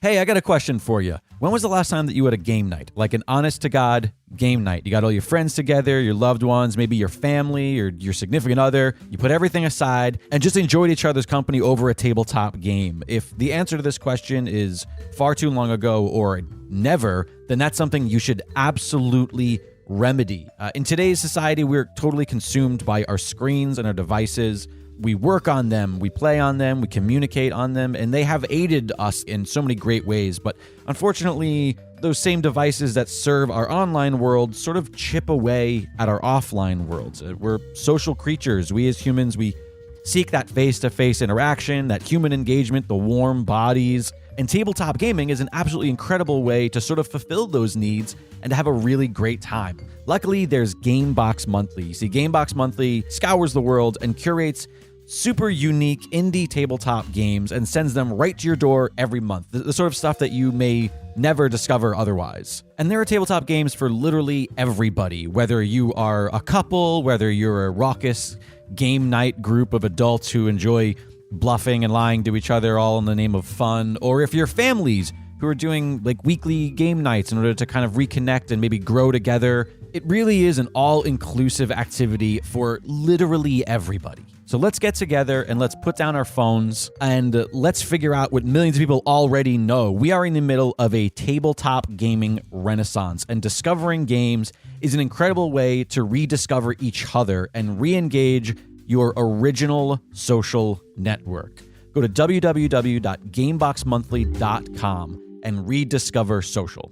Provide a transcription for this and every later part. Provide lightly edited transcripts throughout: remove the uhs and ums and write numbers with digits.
Hey, I got a question for you. When was the last time that you had a game night? Like an honest-to-God game night. You got all your friends together, your loved ones, maybe your family or your significant other. You put everything aside and just enjoyed each other's company over a tabletop game. If the answer to this question is far too long ago or never, then that's something you should absolutely remedy. In today's society, we're totally consumed by our screens and our devices. We work on them, we play on them, we communicate on them, and they have aided us in so many great ways. But unfortunately, those same devices that serve our online world sort of chip away at our offline worlds. We're social creatures. We as humans, we seek that face-to-face interaction, that human engagement, the warm bodies. And tabletop gaming is an absolutely incredible way to sort of fulfill those needs and to have a really great time. Luckily, there's Gamebox Monthly. You see, Gamebox Monthly scours the world and curates super unique indie tabletop games and sends them right to your door every month. The sort of stuff that you may never discover otherwise. And there are tabletop games for literally everybody, whether you are a couple, whether you're a raucous game night group of adults who enjoy bluffing and lying to each other all in the name of fun, or if you're families who are doing like weekly game nights in order to kind of reconnect and maybe grow together. It really is an all-inclusive activity for literally everybody. So let's get together and let's put down our phones and let's figure out what millions of people already know. We are in the middle of a tabletop gaming renaissance, and discovering games is an incredible way to rediscover each other and re-engage your original social network. Go to www.gameboxmonthly.com and rediscover social.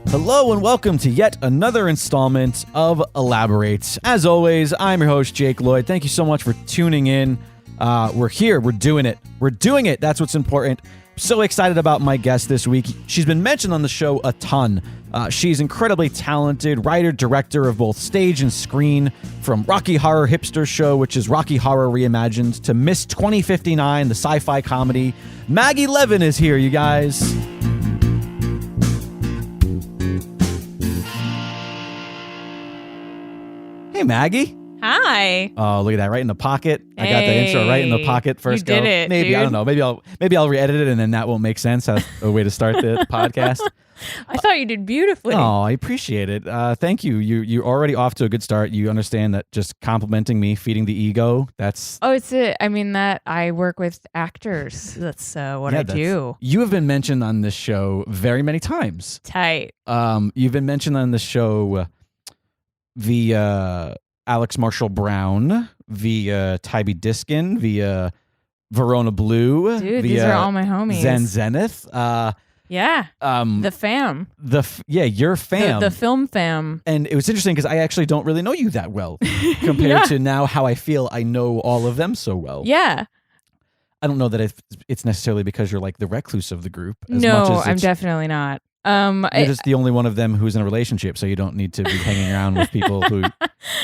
Hello and welcome to yet another installment of Elaborate. As always, I'm your host, Jake Lloyd. Thank you so much for tuning in. We're here. We're doing it. We're doing it. That's what's important. So excited about my guest this week. She's been mentioned on the show a ton. She's incredibly talented, writer, director of both stage and screen, from Rocky Horror Hipster show, which is Rocky Horror Reimagined, to Miss 2059, the sci-fi comedy. Maggie Levin is here, you guys. Hey, Maggie. Hi. Oh, look at that, right in the pocket. I got the intro right in the pocket first you did it, maybe, dude. I don't know. Maybe I'll re-edit it and then that won't make sense as a way to start the podcast. I thought you did beautifully. Oh, I appreciate it. Thank you. You're already off to a good start. You understand that just complimenting me, feeding the ego, that's... Oh, it's it. I mean, that I work with actors. That's what I do. You have been mentioned on this show very many times. Tight. You've been mentioned on the show via Alex Marshall Brown, via Tybee Diskin, via Verona Blue. Dude, via these are all my homies. Zen Zenith. Yeah. The fam. Your fam. The film fam. And it was interesting because I actually don't really know you that well compared to now how I feel I know all of them so well. Yeah. I don't know that it's necessarily because you're like the recluse of the group. As no, much as I'm definitely not. You're just the only one of them who's in a relationship, so you don't need to be hanging around with people who...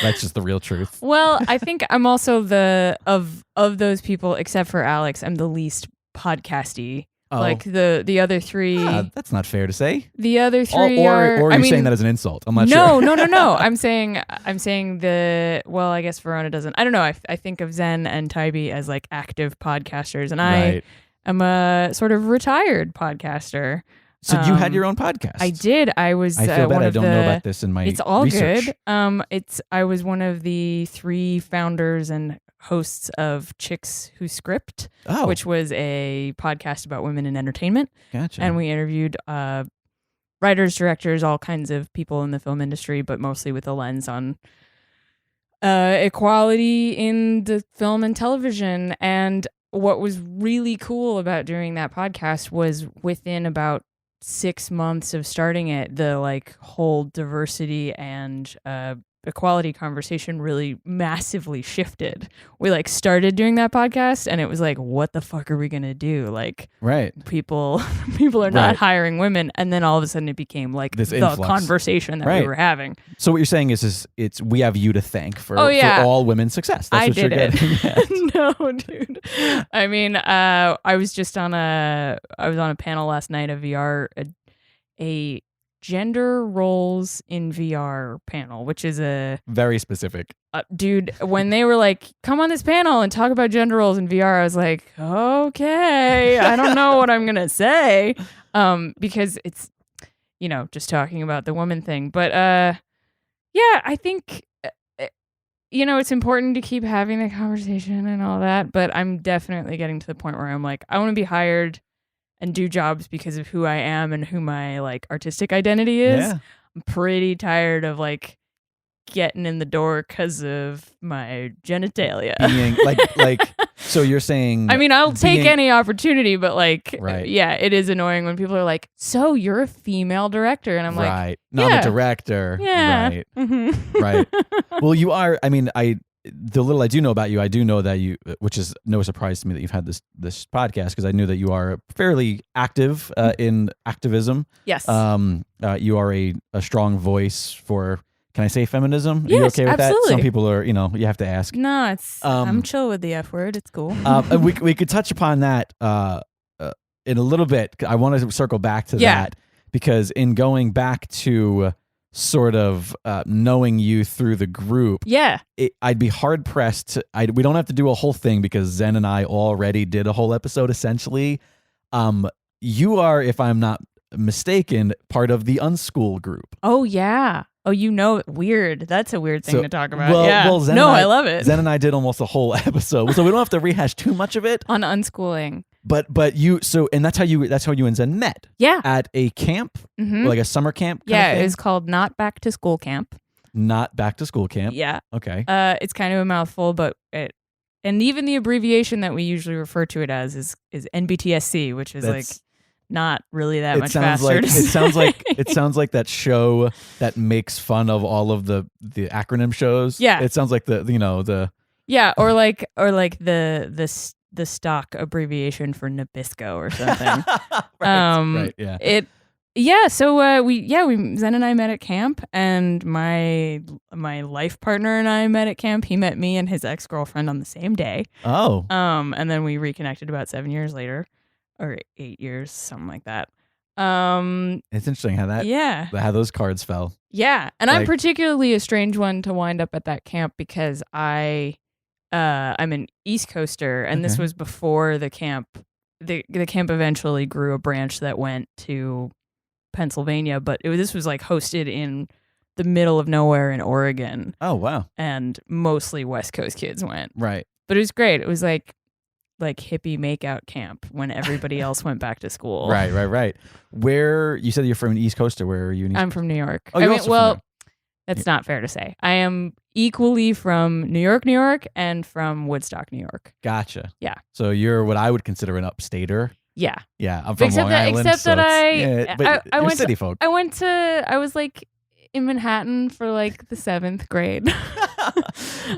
That's just the real truth. Well, I think I'm also of those people, except for Alex, I'm the least podcasty. Oh. Like the other three. That's not fair to say. The other three are... Or you're saying that as an insult. I'm not sure. No. I'm saying well, I guess Verona doesn't. I don't know. I think of Zen and Tybee as like active podcasters, and I am a sort of retired podcaster. So you had your own podcast. I did. I was. I feel bad I don't know about this in my It's all research. good. I was one of the 3 founders and hosts of Chicks Who Script, which was a podcast about women in entertainment. Gotcha. And we interviewed writers, directors, all kinds of people in the film industry, but mostly with a lens on equality in the film and television. And what was really cool about doing that podcast was within about 6 months of starting it, the like whole diversity and equality conversation really massively shifted. We like started doing that podcast and it was like, what the fuck are we going to do? Like, right. People are not hiring women. And then all of a sudden it became like this the influx. Conversation that we were having. So what you're saying is it's we have you to thank for all women's success. That's what you're getting. No, dude. I mean, I was on a panel last night of VR, a gender roles in VR panel, which is a very specific. Dude, when they were like, come on this panel and talk about gender roles in VR, I was like, okay, I don't know what I'm going to say. Because it's, just talking about the woman thing. But yeah, I think, it's important to keep having the conversation and all that. But I'm definitely getting to the point where I'm like, I want to be hired and do jobs because of who I am and who my like artistic identity is. Yeah. I'm pretty tired of like getting in the door because of my genitalia. Being so you're saying, I mean, I'll take any opportunity, but like, right. Yeah, it is annoying when people are like, so you're a female director. And I'm like, right. Not a director. Yeah. Right. Mm-hmm. Right. Well, you are, I mean, the little I do know about you, I do know that you, which is no surprise to me that you've had this podcast, because I knew that you are fairly active in activism. Yes. You are a strong voice for, can I say feminism? Are yes, you okay with absolutely. that? Some people are, you have to ask. No, it's I'm chill with the F word. It's cool. And we could touch upon that in a little bit. I want to circle back to that, because in going back to sort of knowing you through the group, I'd be hard pressed. We don't have to do a whole thing because Zen and I already did a whole episode essentially. You are, if I'm not mistaken, part of the Unschool group. Oh yeah. Oh, weird. That's a weird thing to talk about. Well, Zen I love it. Zen and I did almost a whole episode, so we don't have to rehash too much of it on unschooling. But you, and that's how you and Zen met. Yeah, at a camp, like a summer camp. Yeah, it was called Not Back to School Camp. Not Back to School Camp. Yeah. Okay. It's kind of a mouthful, but and even the abbreviation that we usually refer to it as is NBTSC, which is like not really that much faster. It sounds like that show that makes fun of all of the acronym shows. Yeah. It sounds like the yeah, or like the stock abbreviation for Nabisco or something. Right. Yeah. So we Zen and I met at camp, and my life partner and I met at camp. He met me and his ex-girlfriend on the same day. Oh. And then we reconnected about 7 years later. Or 8 years, something like that. It's interesting how those cards fell. Yeah, and I'm particularly a strange one to wind up at that camp because I'm an East Coaster, and this was before the camp. The camp eventually grew a branch that went to Pennsylvania, but this was like hosted in the middle of nowhere in Oregon. Oh wow! And mostly West Coast kids went. Right, but it was great. It was like hippie makeout camp when everybody else went back to school. Right. Where you said you're from an East Coast, or where are you? I'm from New York. Oh, you're from that's not fair to say. I am equally from New York, and from Woodstock, New York. Gotcha. Yeah. So you're what I would consider an upstater. Yeah. Yeah. I'm from Long Island. I went city folk. I was like in Manhattan for like the 7th grade.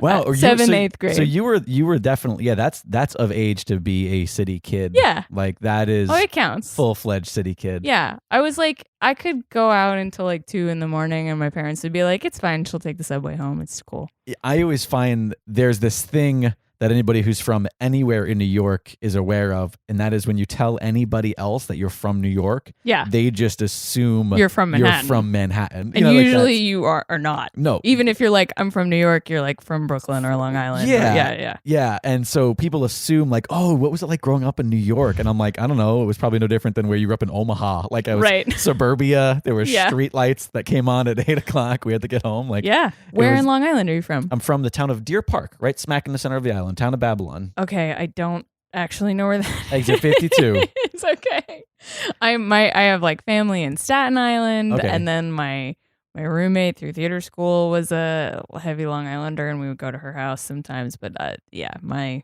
Wow, 7th, 8th grade. So you were definitely that's of age to be a city kid. Yeah, like that is. Oh, it counts. Full-fledged city kid. Yeah, I was like, I could go out until like 2 a.m, and my parents would be like, "It's fine, she'll take the subway home. It's cool." I always find there's this thing that anybody who's from anywhere in New York is aware of, and that is when you tell anybody else that you're from New York, they just assume you're from Manhattan. And usually you are not. No. Even if you're like, I'm from New York, you're like from Brooklyn or Long Island. Yeah. And so people assume like, oh, what was it like growing up in New York? And I'm like, I don't know. It was probably no different than where you grew up in Omaha. Like I was suburbia. There were street lights that came on at 8 o'clock. We had to get home. Like, Where in Long Island are you from? I'm from the town of Deer Park, right smack in the center of the island. Town of Babylon. Okay, I don't actually know where that Exit 52. It's okay. I have like family in Staten Island, and then my roommate through theater school was a heavy Long Islander, and we would go to her house sometimes. But I'm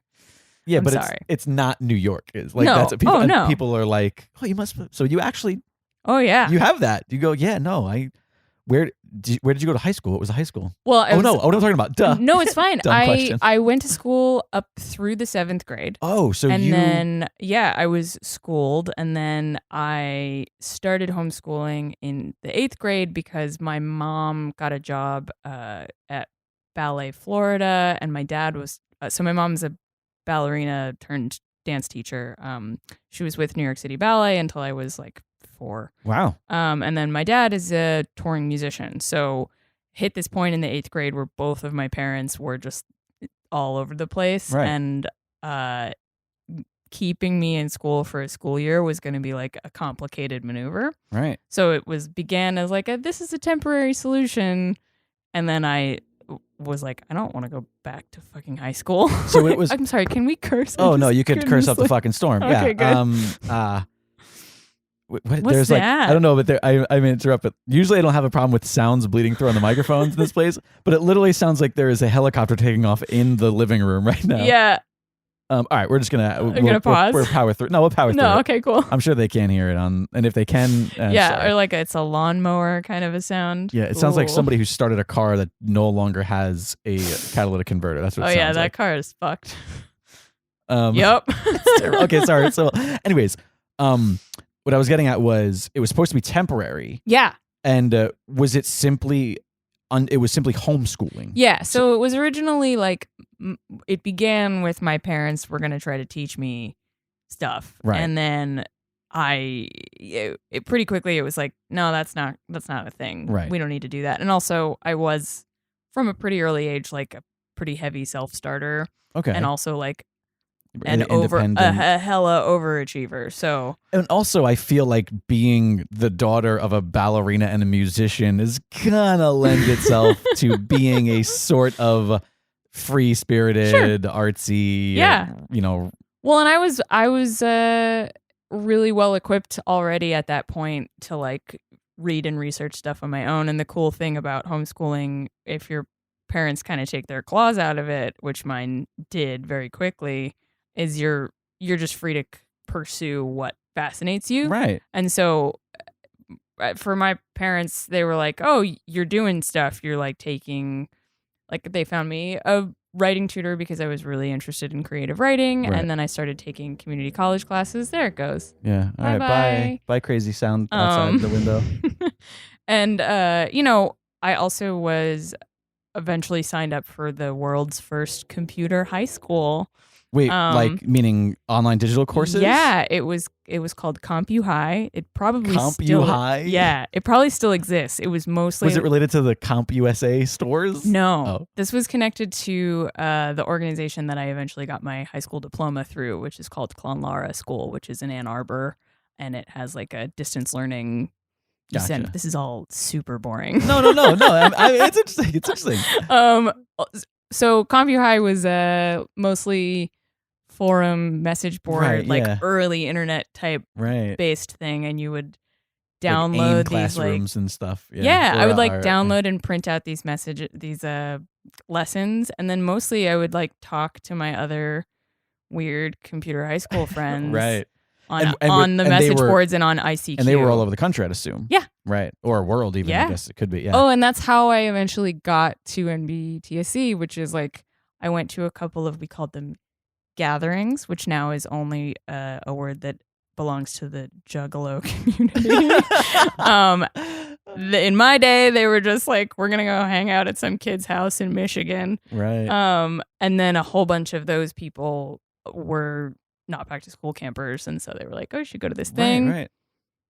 sorry. It's not New York. It's like no. That's what people. No. People are like, oh, you must. So you actually. Oh yeah. You have that. You go, yeah. No, where did you go to high school? What was the high school? Well, What am I talking about? Duh. No, it's fine. Dumb question. I went to school up through the 7th grade. Oh, so and then I was schooled, and then I started homeschooling in the 8th grade because my mom got a job at Ballet Florida, and my dad was so my mom's a ballerina turned dance teacher. She was with New York City Ballet until I was like 4. Wow. And then my dad is a touring musician. So hit this point in the 8th grade where both of my parents were just all over the place. Right. And keeping me in school for a school year was going to be like a complicated maneuver. Right. So it began as like this is a temporary solution. And then I was like, I don't want to go back to fucking high school. So it was. I'm sorry, can we curse? Oh no, you could curse up the fucking storm. Okay, yeah. good. What's What's like that? I don't know, but I may interrupt, but usually I don't have a problem with sounds bleeding through on the microphones in this place, but it literally sounds like there is a helicopter taking off in the living room right now. Yeah. All right, we're just gonna pause. We'll power through. No, we'll power through. No, it. okay, cool. I'm sure they can hear it on, and if they can, or like it's a lawnmower kind of a sound. Yeah, it sounds like Ooh. somebody who started a car that no longer has a catalytic converter. That's what. Oh it yeah, sounds that like. car is fucked. Yep. Yep. Okay, sorry. So, anyways, what I was getting at was it was supposed to be temporary. Yeah. And was it simply? It was simply homeschooling. Yeah. So it was originally like it began with my parents were going to try to teach me stuff, Right. and then it pretty quickly it was like, no, that's not a thing. Right. We don't need to do that. And also, I was from a pretty early age like a pretty heavy self-starter, Okay. and also like And a hella overachiever. So and also I feel like being the daughter of a ballerina and a musician is gonna lend itself to being a sort of free-spirited, artsy, Yeah. Well, and I was really well equipped already at that point to like read and research stuff on my own. And the cool thing about homeschooling, if your parents kind of take their claws out of it, which mine did very quickly, is you're just free to pursue what fascinates you. Right. And so for my parents, they were like, oh, you're doing stuff. You're like taking, like they found me a writing tutor because I was really interested in creative writing. Right. And then I started taking community college classes. There it goes. Yeah. All right. Bye-bye. Bye, crazy sound outside the window. And, I also was eventually signed up for the world's first computer high school. Wait, like meaning online digital courses? Yeah, it was called CompuHigh. It probably CompuHigh? Yeah, it probably still exists. It was mostly. Was it related to the CompUSA stores? No, Oh. This was connected to the organization that I eventually got my high school diploma through, which is called Clonlara School, which is in Ann Arbor, and it has like a distance learning. Gotcha. This is all super boring. No. It's interesting. It's interesting. So CompuHigh was mostly forum message board, Right, like yeah. early internet type Right. based thing, and you would Like download AIM these like classrooms and stuff. yeah, Or I would like our- download and print out these lessons, and then mostly I would like talk to my other weird computer high school friends, Right. on And the they message were- boards and on ICQ, And they were all over the country, I'd assume. Yeah. Right. Or world even, Yeah. I guess it could be. Yeah. Oh, and that's how I eventually got to NBTSC, which is like I went to a couple of, we called them gatherings, which now is only a word that belongs to the Juggalo community. In my day, they were just like, we're gonna go hang out at some kid's house in Michigan. Right. And then a whole bunch of those people were not back to school campers, and so they were like, oh, you should go to this thing. Right.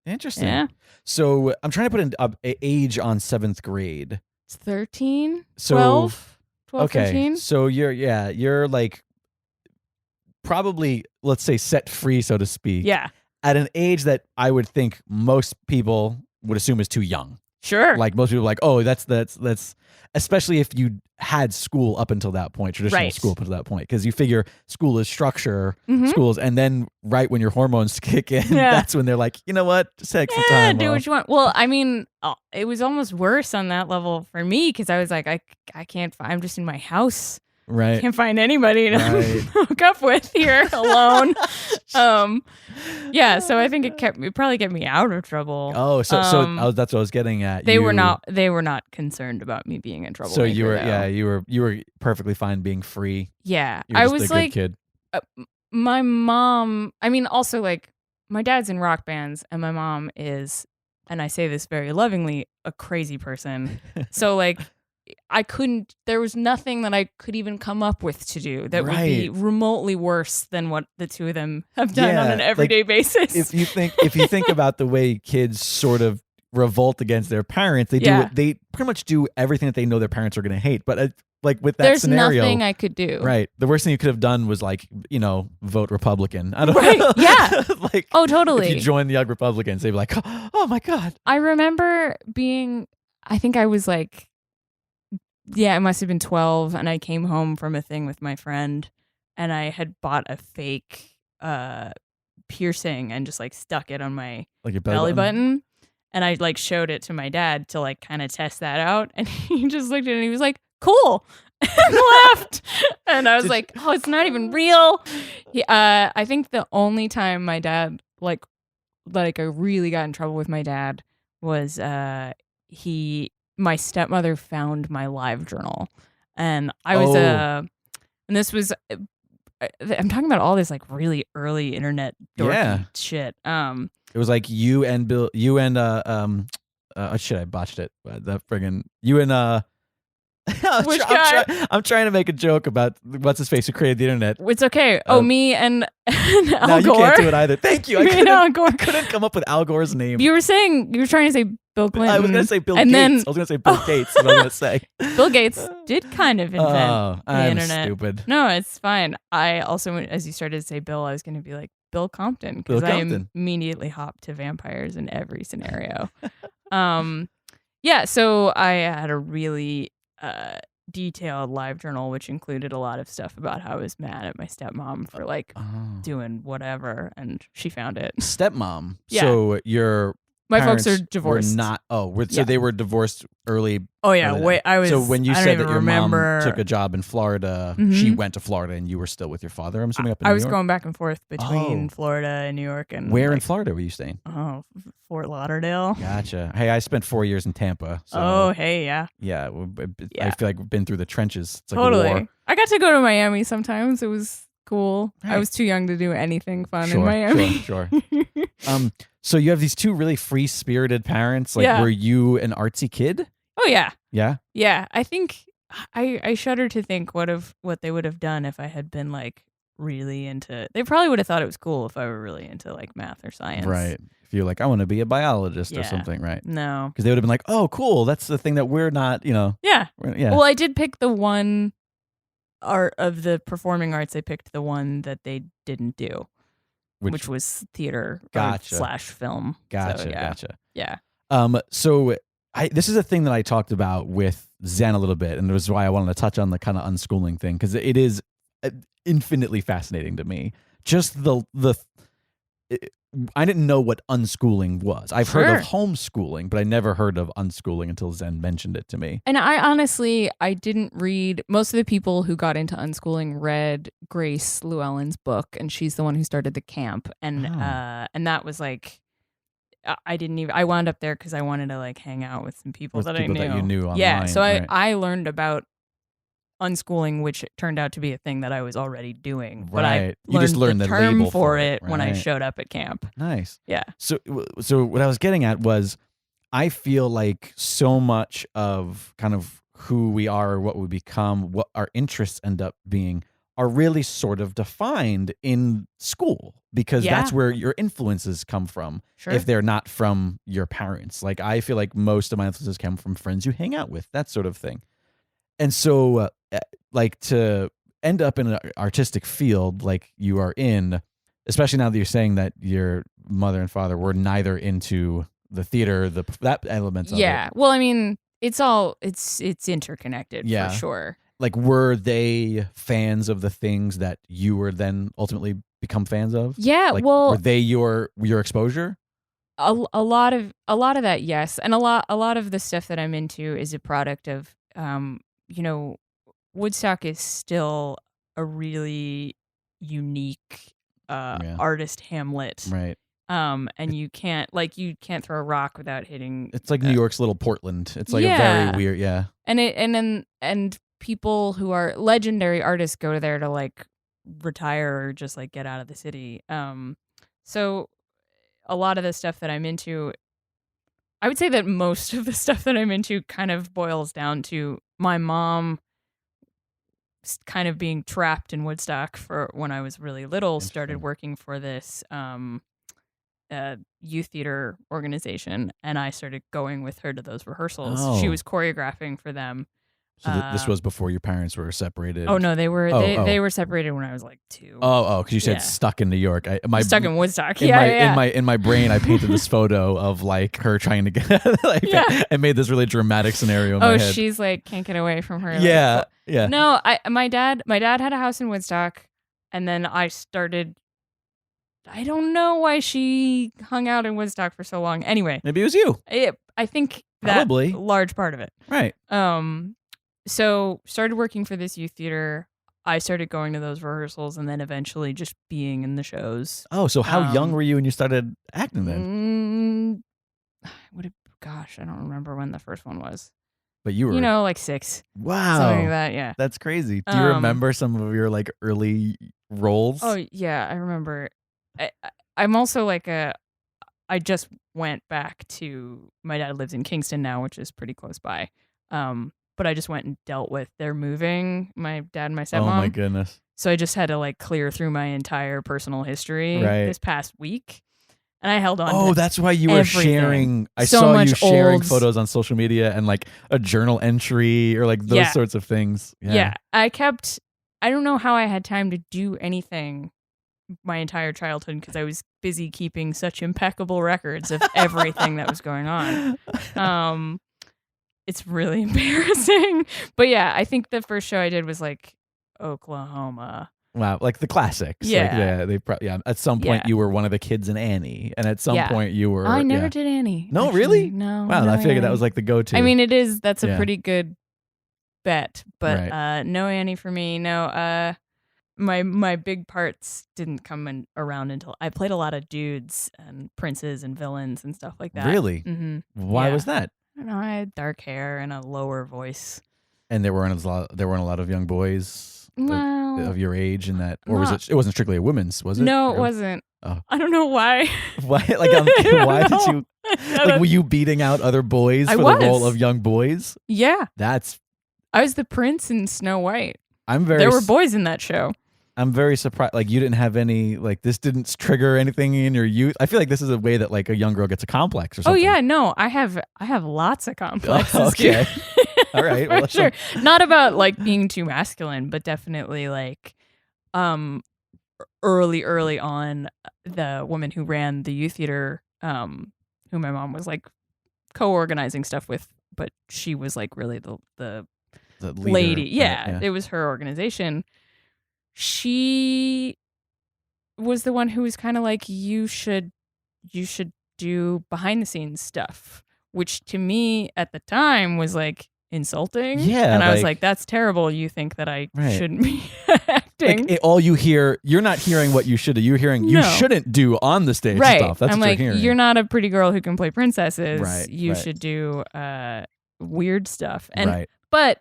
Interesting. Yeah. So I'm trying to put an age on 7th grade. It's 13, So 12, okay. 13. So you're like probably, let's say, set free, so to speak. Yeah. At an age that I would think most people would assume is too young. Sure. Like most people are like, oh, that's especially if you had school up until that point, traditional Right. school up until that point, because you figure school is structure, Mhm. schools, and then right when your hormones kick in, Yeah. that's when they're like, you know what, just take some Yeah, time do off. what you want. Well, I mean, it was almost worse on that level for me because I was like, I can't. I'm just in my house. Right. Can't find anybody to Right. hook up with here alone. Yeah, so I think it probably kept me out of trouble. Oh, so that's what I was getting at. They were not concerned about me being in trouble. So you were perfectly fine being free. Yeah, You were I just was a good like, kid. My mom. I mean, also like my dad's in rock bands, and my mom is, and I say this very lovingly, a crazy person. So like, there was nothing that I could even come up with to do that would be remotely worse than what the two of them have done on an everyday basis. If you think about the way kids sort of revolt against their parents, they pretty much do everything that they know their parents are going to hate. But like with that scenario, there's nothing I could do. Right. The worst thing you could have done was like, vote Republican. I don't know. Yeah. Like, oh, totally. If you join the Young Republicans, they'd be like, oh my God. I remember I think I was like, it must have been 12, and I came home from a thing with my friend, and I had bought a fake piercing and just like stuck it on my belly button. And I like showed it to my dad to like kind of test that out, and he just looked at it and he was like, cool, and laughed. And I was like, oh, it's not even real. I think the only time my dad like I really got in trouble with my dad was my stepmother found my live journal, and I was and this was I'm talking about all this like really early internet dorky shit. It was like you and shit, I botched it. The friggin' you and which guy? I'm trying to make a joke about what's his face who created the internet. It's okay. Me and Al Gore. No, you can't do it either. Thank you. I couldn't come up with Al Gore's name. You were trying to say Bill Clinton. I was going to say Bill Gates. I was going to say Bill Gates. What I was going to say. Bill Gates did kind of invent the internet. Stupid. No, it's fine. I also, as you started to say Bill, I was going to be like Bill Compton, because I immediately hopped to vampires in every scenario. So I had a really detailed live journal, which included a lot of stuff about how I was mad at my stepmom for like doing whatever, and she found it. Stepmom. Yeah. So my folks are divorced. So they were divorced early. Oh yeah, So when you said that your mom took a job in Florida, she went to Florida, and you were still with your father. I'm assuming up in New York. I was going back and forth between Florida and New York. And where in Florida were you staying? Oh, Fort Lauderdale. Gotcha. Hey, I spent 4 years in Tampa. So yeah. Yeah, I feel like we've been through the trenches. It's like totally. a war. I got to go to Miami sometimes. It was cool. Right. I was too young to do anything fun in Miami. Sure. So you have these two really free-spirited parents. Like, were you an artsy kid? Oh yeah. Yeah. Yeah. I think I shudder to think what they would have done if I had been like really into. They probably would have thought it was cool if I were really into like math or science. Right. If you're like, I want to be a biologist or something, right? No. Because they would have been like, oh, cool. That's the thing that we're not. Yeah. Yeah. Well, I did pick the one art of the performing arts. I picked the one that they didn't do. Which was theater / film. Gotcha. Yeah. So this is a thing that I talked about with Zen a little bit, and it was why I wanted to touch on the kind of unschooling thing, because it is infinitely fascinating to me. Just I didn't know what unschooling was. I've heard of homeschooling, but I never heard of unschooling until Zen mentioned it to me. And I didn't read. Most of the people who got into unschooling read Grace Llewellyn's book, and she's the one who started the camp. And that was like, I wound up there because I wanted to like hang out with some people that I knew. That you knew online. Yeah, so I learned about unschooling, which turned out to be a thing that I was already doing. But I learned the term label for it when I showed up at camp. Nice. Yeah. So what I was getting at was, I feel like so much of kind of who we are or what we become, what our interests end up being, are really sort of defined in school, because that's where your influences come from. Sure. If they're not from your parents. Like, I feel like most of my influences come from friends you hang out with, that sort of thing. And so, like, to end up in an artistic field like you are in, especially now that you're saying that your mother and father were neither into the theater, that elements of it. Yeah. Well, I mean, it's interconnected for sure. Like, were they fans of the things that you were then ultimately become fans of? Yeah. Like, well, were they your exposure? A lot of that, yes, and a lot of the stuff that I'm into is a product of Woodstock is still a really unique artist hamlet. Right. And you can't throw a rock without hitting. It's like New York's little Portland. It's like a very weird, And people who are legendary artists go there to like retire or just like get out of the city. So a lot of the stuff that I'm into, I would say that most of the stuff that I'm into kind of boils down to my mom kind of being trapped in Woodstock for when I was really little, started working for this youth theater organization, and I started going with her to those rehearsals. Oh. She was choreographing for them. So this was before your parents were separated. Oh no, they were separated when I was like 2. Because you said stuck in New York. Stuck in Woodstock. In my brain, I painted this photo of like her trying to get I made this really dramatic scenario in my head. She's like can't get away from her. Yeah, like, No, my dad had a house in Woodstock, and then I don't know why she hung out in Woodstock for so long. Anyway, maybe it was you. I think Probably. large part of it. Right. So started working for this youth theater. I started going to those rehearsals and then eventually just being in the shows. Oh, so how young were you when you started acting then? Gosh, I don't remember when the first one was. But you were, like 6. Wow. Something like that, yeah. That's crazy. Do you remember some of your like early roles? Oh, yeah, I remember. I'm also like I just went back to, my dad lives in Kingston now, which is pretty close by. But I just went and dealt with their moving, my dad and my stepmom. Oh my goodness. So I just had to like clear through my entire personal history this past week. And I held on to that's why you were sharing. I saw you sharing photos on social media and like a journal entry or like those sorts of things. Yeah. I don't know how I had time to do anything my entire childhood because I was busy keeping such impeccable records of everything that was going on. It's really embarrassing. But yeah, I think the first show I did was like Oklahoma. Wow, like the classics. Yeah. At some point you were one of the kids in Annie, and at some point you were. I never did Annie. No, actually. really? No. Wow, no I figured Annie. that was like the go-to. I mean, it is. That's a pretty good bet, but no Annie for me. No, my big parts didn't come around until I played a lot of dudes and princes and villains and stuff like that. Really? Mm-hmm. Why was that? I don't know. I had dark hair and a lower voice. And there weren't a lot of young boys of your age in that, or was it? It wasn't strictly a women's, was it? No, it wasn't. Oh. I don't know why. Why? Like, why did you? Like, were you beating out other boys for the role of young boys? Yeah, I was the prince in Snow White. There were boys in that show. I'm very surprised. Like, you didn't have any, like, this didn't trigger anything in your youth. I feel like this is a way that, like, a young girl gets a complex or something. Oh, yeah. No, I have lots of complexes. Okay. All right. Well, sure. Not about, like, being too masculine, but definitely, like, early on, the woman who ran the youth theater, who my mom was, like, co-organizing stuff with, but she was, like, really the leader, lady. Yeah, it was her organization. She was the one who was kind of like, you should do behind the scenes stuff, which to me at the time was like insulting. Yeah. And I was like, that's terrible. You think that I shouldn't be acting. Like, all you hear, you're not hearing what you should do. You're hearing you shouldn't do on the stage stuff. That's I'm what like, you're hearing. You're not a pretty girl who can play princesses. Right. You should do weird stuff. And right. But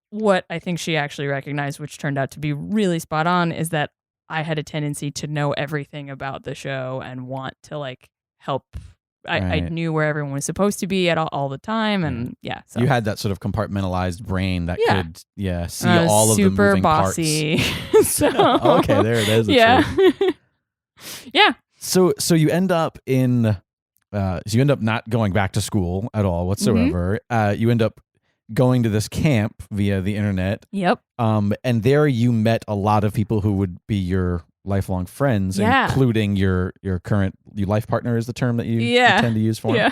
what I think she actually recognized, which turned out to be really spot on, is that I had a tendency to know everything about the show and want to like help. I knew where everyone was supposed to be at all the time, and so you had that sort of compartmentalized brain that could see all of the moving bossy. parts. So, okay, there it is. Yeah, yeah. So you end up in, you end up not going back to school at all whatsoever. Mm-hmm. You end up going to this camp via the internet. Yep. And there you met a lot of people who would be your lifelong friends, including your life partner is the term that you tend to use for him.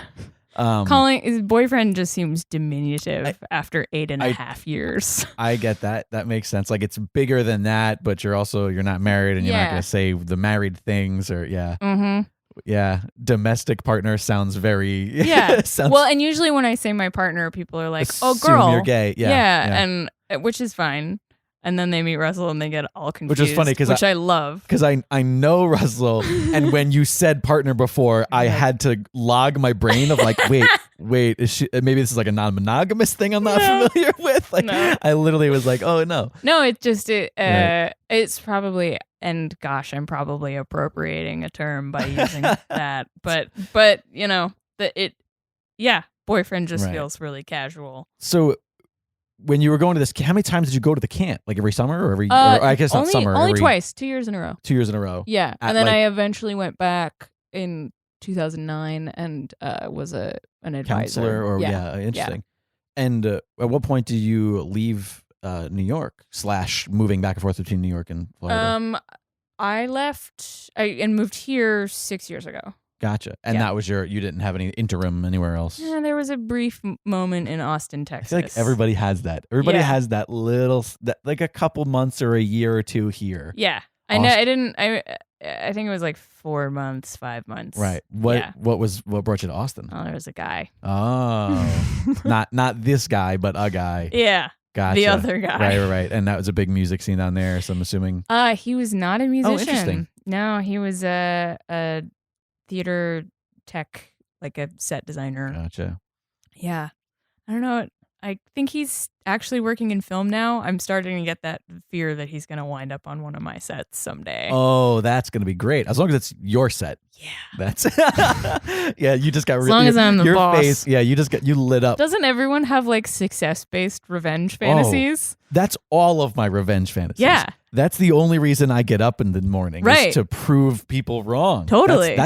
Yeah. Calling his boyfriend just seems diminutive after 8.5 years. I get that. That makes sense. Like, it's bigger than that, but you're not married, and you're not going to say the married things or Mm-hmm. Yeah, domestic partner sounds very well, and usually when I say my partner, people are like, "Oh, assume girl, you're gay." Yeah, and which is fine. And then they meet Russell and they get all confused. Which is funny which I love. Because I know Russell, and when you said partner before, I had to log my brain of like, wait, is she, maybe this is like a non-monogamous thing I'm not familiar with. Like, I literally was like, oh no. No, it's probably, and gosh, I'm probably appropriating a term by using that. But boyfriend just feels really casual. So when you were going to this, how many times did you go to the camp? Like every summer or every? Or I guess not summer. Only twice. 2 years in a row. 2 years in a row. Yeah, and then I eventually went back in 2009 and was an advisor. Counselor, or interesting. Yeah. And at what point did you leave New York / moving back and forth between New York and Florida? I left and moved here 6 years ago. Gotcha. And that was you didn't have any interim anywhere else? Yeah, there was a brief moment in Austin, Texas. I feel like everybody has that. Everybody has that little, like a couple months or a year or two here. Yeah. I know. I think it was like 4 months, 5 months. Right. What brought you to Austin? Oh, there was a guy. Oh. not this guy, but a guy. Yeah. Gotcha. The other guy. Right. And that was a big music scene down there, so I'm assuming. He was not a musician. Oh, interesting. No, he was a theater tech, like a set designer. Gotcha. Yeah. I don't know. I think he's actually working in film now. I'm starting to get that fear that he's going to wind up on one of my sets someday. Oh, that's going to be great. As long as it's your set. Yeah. That's yeah, you just got as long as I'm the your boss. face. Yeah, you lit up. Doesn't everyone have like success-based revenge fantasies? That's all of my revenge fantasies. Yeah. That's the only reason I get up in the morning, is to prove people wrong. Totally.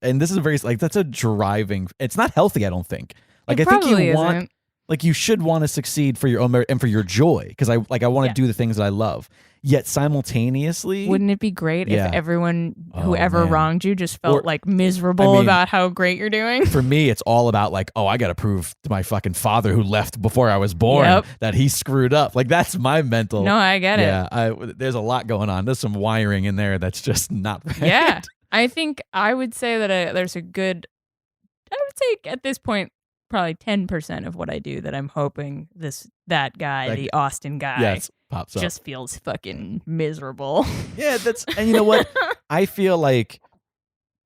And this is that's a driving. It's not healthy, I don't think. Like, I think you want. Isn't. Like, you should want to succeed for your own merit and for your joy, because I want to do the things that I love. Yet simultaneously, wouldn't it be great if everyone whoever wronged you just felt like miserable about how great you're doing? For me, it's all about like, I got to prove to my fucking father who left before I was born that he screwed up. Like, that's my mental. No, I get it. Yeah, there's a lot going on. There's some wiring in there that's just not right. Yeah, I think I would say that there's a good. I would say at this point, probably 10% of what I do that I'm hoping that guy, the Austin guy, pops up. Just feels fucking miserable. Yeah, and you know what? I feel like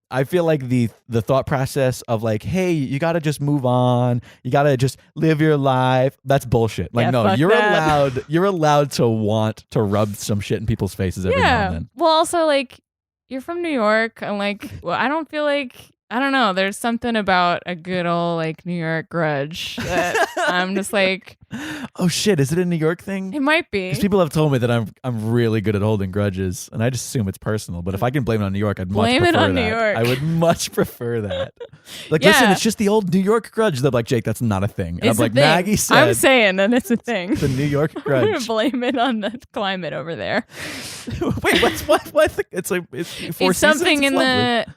the thought process of like, hey, you got to just move on. You got to just live your life. That's bullshit. Like, no, you're allowed to want to rub some shit in people's faces every now and then. Well, also, like, you're from New York, and like, I don't feel like, I don't know. There's something about a good old like New York grudge that I'm just like, oh shit, is it a New York thing? It might be. Because people have told me that I'm really good at holding grudges, and I just assume it's personal. But if I can blame it on New York, I'd much prefer that. New York. I would much prefer that. Like, listen, it's just the old New York grudge. They're like, Jake, that's not a thing. And it's I'm like, thing. Maggie said, I'm saying that it's a thing. The New York grudge. I'm gonna blame it on the climate over there. Wait, what? It's like it's something in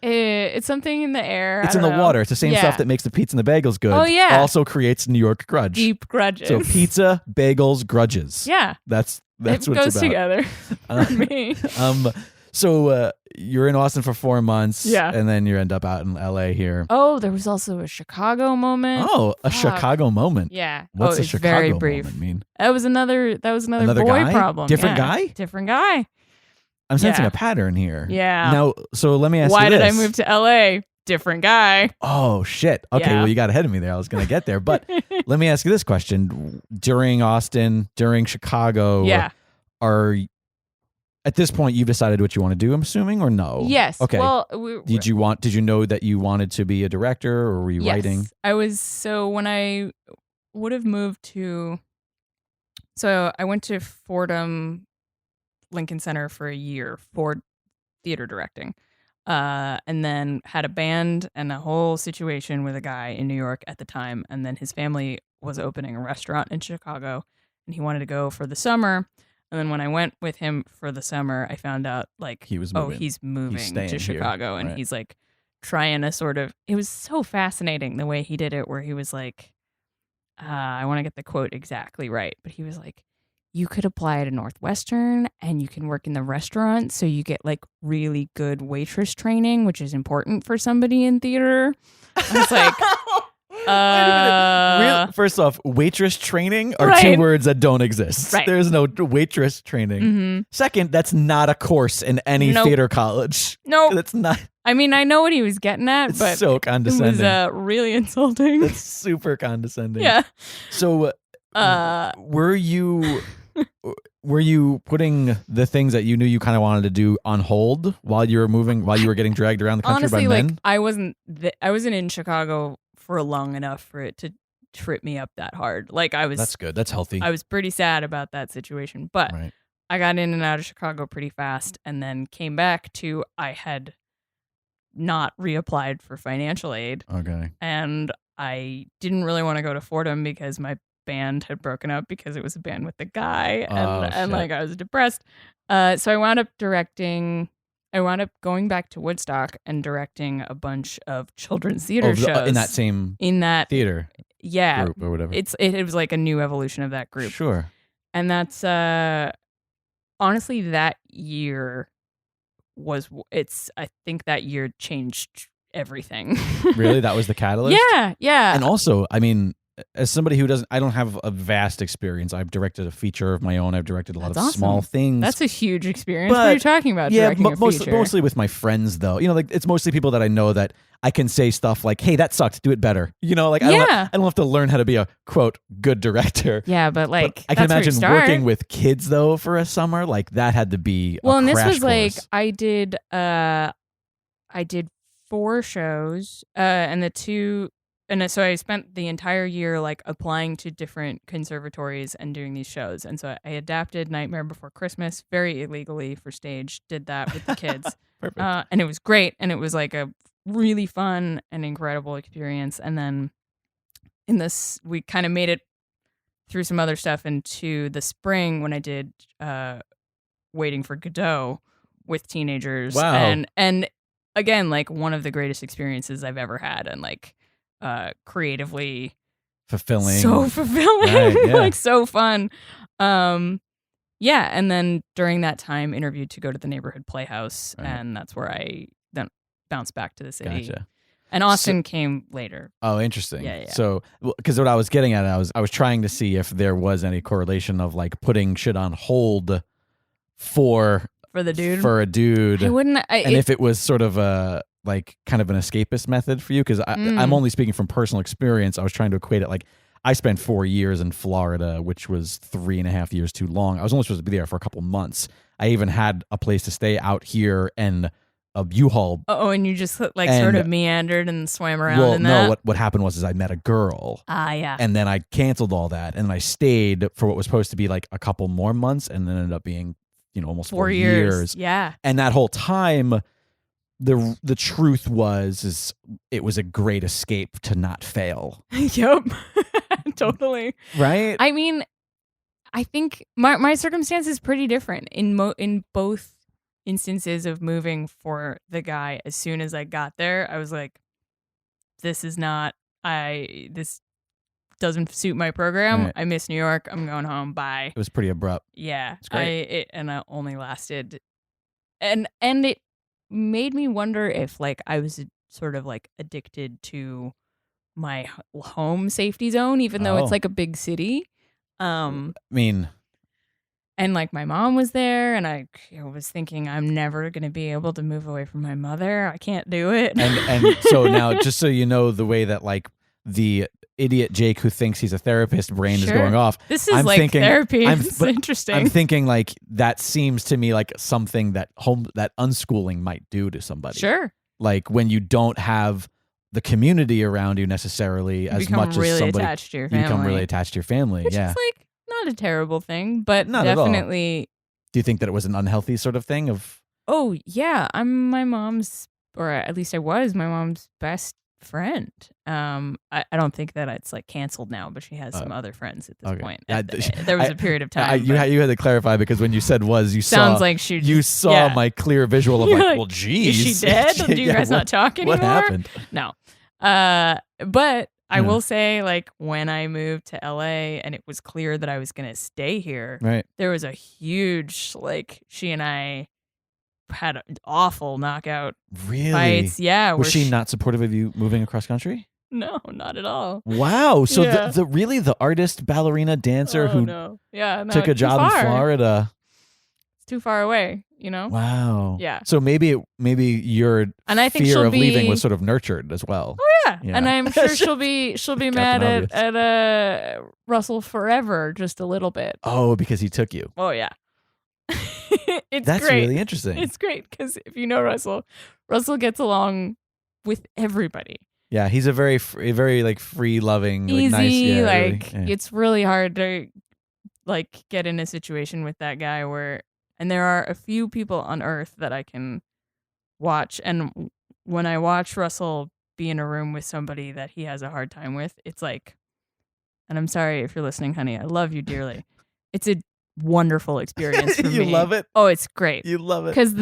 it's something in the air. It's in the water. It's the same stuff that makes the pizza and the bagels good. Oh yeah. Also creates New York grudge. Deep grudges. So pizza, bagels, grudges. Yeah. That's it what goes it's about. together for me. So you're in Austin for 4 months. Yeah. And then you end up out in LA here. Oh, there was also a Chicago moment. Oh, a Chicago moment. Yeah. What's a Chicago very brief. moment mean? That was another boy guy? problem. Different guy? Different guy. I'm sensing a pattern here. Yeah. Now, so let me ask you Why this. did I move to LA? Different guy. Oh, shit. Okay, well, you got ahead of me there. I was going to get there. But let me ask you this question. During Austin, during Chicago, at this point, you've decided what you want to do, I'm assuming, or no? Yes. Okay. Well, did you know that you wanted to be a director, or were you writing? I was. So when I would have moved to, so I went to Fordham Lincoln Center for a year for theater directing. And then had a band and a whole situation with a guy in New York at the time. And then his family was opening a restaurant in Chicago and he wanted to go for the summer. And then when I went with him for the summer, I found out like, he's moving to Chicago here. and he's like trying to sort of, it was so fascinating the way he did it, where he was like, I want to get the quote exactly right, but he was like, you could apply to Northwestern and you can work in the restaurant. So you get like really good waitress training, which is important for somebody in theater. I was like, First off, waitress training are Right. two words that don't exist. Right. There's no waitress training. Second, that's not a course in any Nope. theater college. Nope. That's not. I mean, I know what he was getting at, It's but so it condescending. was really insulting. It's super condescending. Yeah. So, were you putting the things that you knew you kind of wanted to do on hold while you were moving, while you were getting dragged around the country Honestly, by men? like I wasn't in Chicago for long enough for it to trip me up that hard. Like That's good. That's healthy. I was pretty sad about that situation, but Right. I got in and out of Chicago pretty fast and then came back to I had not reapplied for financial aid Okay. and I didn't really want to go to Fordham because my band had broken up because it was a band with a guy and shit. like I was depressed. So I wound up going back to Woodstock and directing a bunch of children's theater shows in that same theater group or whatever. It was like a new evolution of that group. Sure. And that's honestly that year I think that year changed everything. Really? That was the catalyst? Yeah. And also, I mean, as somebody who I don't have a vast experience. I've directed a feature of my own. I've directed a lot of small things. That's a huge experience. What are you talking about? Yeah, directing a feature? mostly with my friends, though. You know, like it's mostly people that I know that I can say stuff like, "Hey, that sucked. Do it better." You know, like I don't have to learn how to be a quote good director. Yeah, but like I can that's where you imagine start. working with kids though for a summer. Like that had to be well, a and this crash was like course. I did 4 shows, so I spent the entire year like applying to different conservatories and doing these shows. And so I adapted Nightmare Before Christmas very illegally for stage, did that with the kids. Perfect. And it was great. And it was like a really fun and incredible experience. And then we kind of made it through some other stuff into the spring when I did Waiting for Godot with teenagers. Wow. And again, like one of the greatest experiences I've ever had. And like, creatively fulfilling, so fulfilling, right, yeah. like so fun. And then during that time interviewed to go to the neighborhood playhouse, right. and that's where I then bounced back to the city. Gotcha. And Austin came later. Oh, interesting. Yeah. So, because what I was getting at, I was trying to see if there was any correlation of like putting shit on hold for the dude, for a dude, and if it was sort of a like kind of an escapist method for you, because I'm only speaking from personal experience. I was trying to equate it like I spent 4 years in Florida, which was 3.5 years too long. I was only supposed to be there for a couple months. I even had a place to stay out here and a U-Haul. Oh, and you just like sort of meandered and swam around in that? No, what happened was I met a girl. Yeah. And then I canceled all that and I stayed for what was supposed to be like a couple more months and then ended up being, almost 4 years. Yeah. And that whole time the truth is it was a great escape to not fail. Yep. Totally. Right? I mean, I think my circumstance is pretty different in both instances of moving for the guy. As soon as I got there, I was like, this doesn't suit my program. Right. I miss New York. I'm going home. Bye. It was pretty abrupt. Yeah. It's great. I only lasted and it made me wonder if like I was sort of like addicted to my home safety zone, even though it's like a big city. I mean, and like my mom was there and I was thinking I'm never going to be able to move away from my mother. I can't do it. And so now, just so you know, the way that like the idiot Jake who thinks he's a therapist brain is going off. This is therapy. It's interesting. I'm thinking like that seems to me like something that unschooling might do to somebody. Sure. Like when you don't have the community around you necessarily as much really as somebody attached to your family. You become really attached to your family. Which yeah. is like not a terrible thing, but not definitely. At all. Do you think that it was an unhealthy sort of thing of? Oh yeah. I'm my mom's, or at least I was my mom's best friend. I don't think that it's like canceled now, but she has some other friends at this point. There was a period of time. You had to clarify because when you said you sounds saw like you saw my clear visual of well, geez, is she dead? Do you guys not talk anymore? What happened? No, but I will say, like when I moved to LA and it was clear that I was going to stay here, right? There was a huge she and I had an awful knockout really fights. Yeah. Was she not supportive of you moving across country? No, not at all. Wow. So Yeah. the artist, ballerina, dancer who no. Yeah, no, took a too job in far. Florida. It's too far away, you know? Wow. Yeah. So maybe your And I think fear she'll of leaving be- was sort of nurtured as well. Yeah. Yeah. And I'm sure she'll be Captain mad Obvious. at Russell forever, just a little bit. Oh, because he took you. Oh yeah. It's That's great. really interesting. It's great because if you know Russell gets along with everybody. Yeah, he's a very like free loving, Easy, like nice. Yeah, like really, yeah. it's really hard to like get in a situation with that guy and there are a few people on earth that I can watch, and when I watch Russell be in a room with somebody that he has a hard time with, it's like, and I'm sorry if you're listening, honey, I love you dearly. It's a wonderful experience for me. You love it? Oh, it's great. You love it. Because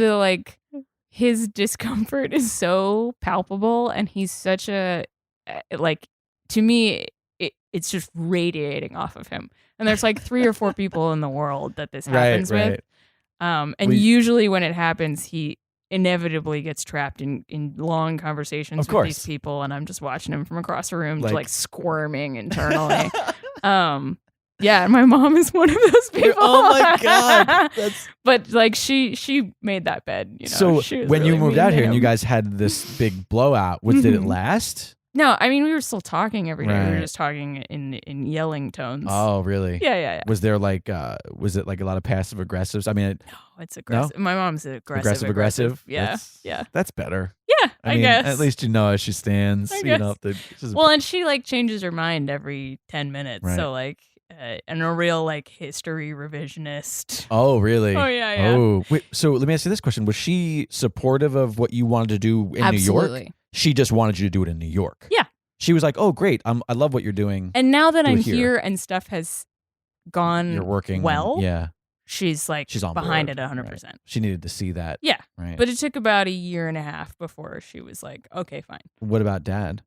his discomfort is so palpable, and he's such a, like, to me, it's just radiating off of him. And there's like 3 or 4 people in the world that this happens with. And usually when it happens, he inevitably gets trapped in long conversations with these people, and I'm just watching him from across the room, like squirming internally. Yeah, my mom is one of those people. Oh my god! But like she made that bed. You know, So when you moved out here and you guys had this big blowout, did it last? No, I mean we were still talking every day. We were Right. just talking in yelling tones. Oh, really? Yeah. Was there like was it like a lot of passive aggressives? I mean, No, it's aggressive. My mom's aggressive. Yeah, yeah. That's better. Yeah, I mean, guess. at least you know as she stands. I You know, guess. Well, and she like changes her mind every 10 minutes. Right. So like, and a real like history revisionist. Oh, really? Oh, yeah. Oh, wait. So let me ask you this question: was she supportive of what you wanted to do in New York? Absolutely. She just wanted you to do it in New York. Yeah. She was like, "Oh, great! I love what you're doing." And now that Do it I'm here. here and stuff has gone You're working well, Yeah, she's like she's on behind board. it 100%. Right. She needed to see that. Yeah. Right. But it took about 1.5 years before she was like, okay, fine. What about Dad?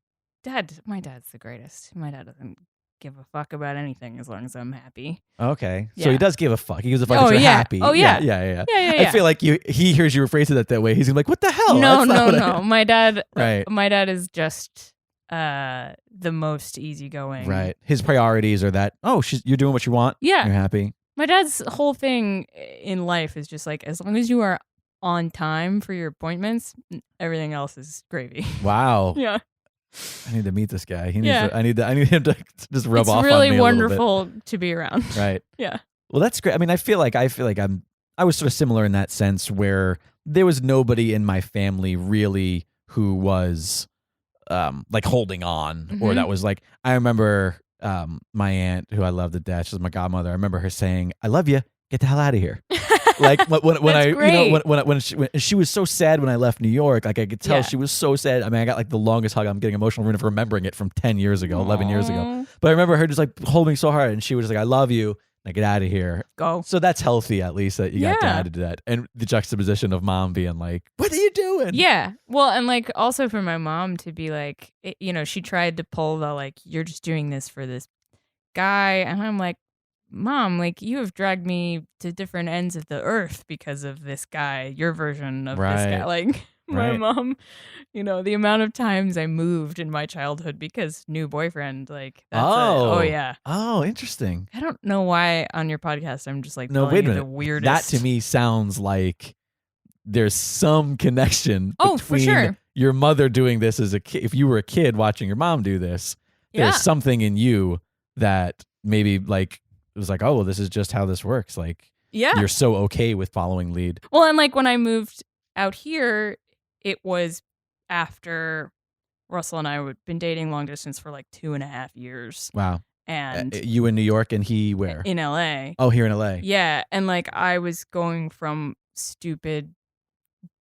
My dad's the greatest. My dad doesn't give a fuck about anything as long as I'm happy. Okay, so Yeah. he does give a fuck. He gives a fuck Oh, if you're yeah. happy. Oh, yeah. Yeah. Yeah. I feel like he hears you rephrase it that way. He's gonna be like, "What the hell?" No. That's not what I- My dad, Right. My dad is just the most easygoing. Right. His priorities are that. Oh, you're doing what you want. Yeah. You're happy. My dad's whole thing in life is just like, as long as you are on time for your appointments, everything else is gravy. Wow. Yeah. I need to meet this guy. Yeah. I need him to just rub It's off really on me a little bit. wonderful to be around. Right. Yeah. Well, that's great. I mean, I feel like I was sort of similar in that sense where there was nobody in my family really who was like holding on or Mhm. that was like, I remember my aunt who I love to death, she's my godmother. I remember her saying, "I love you. Get the hell out of here." Like when That's I, great. you know, when she was so sad when I left New York, like I could tell Yeah. she was so sad. I mean, I got like the longest hug. I'm getting emotional remembering it from 10 years ago, 11 years ago. Aw. But I remember her just like holding me so hard, and she was just like, "I love you. Now get out of here." Go. So that's healthy, at least that you got Yeah. dad to do that, and the juxtaposition of mom being like, "What are you doing?" Yeah. Well, and like also for my mom to be like, she tried to pull the like, you're just doing this for this guy. And I'm like, Mom, like you have dragged me to different ends of the earth because of this guy, your version of this guy. Right. Like my Right. mom, the amount of times I moved in my childhood because new boyfriend, like that's Oh. yeah. Oh, interesting. I don't know why on your podcast I'm just like No, telling wait a you minute. the weirdest. That to me sounds like there's some connection Oh, for between sure. your mother doing this as a kid. If you were a kid watching your mom do this, Yeah. there's something in you that maybe like it was like, "Oh, well, this is just how this works." Like Yeah. you're so okay with following lead. Well, and like when I moved out here, it was after Russell and I had been dating long distance for like 2.5 years. Wow. And You in New York and he where? in LA. Oh, here in LA. Yeah. And like I was going from stupid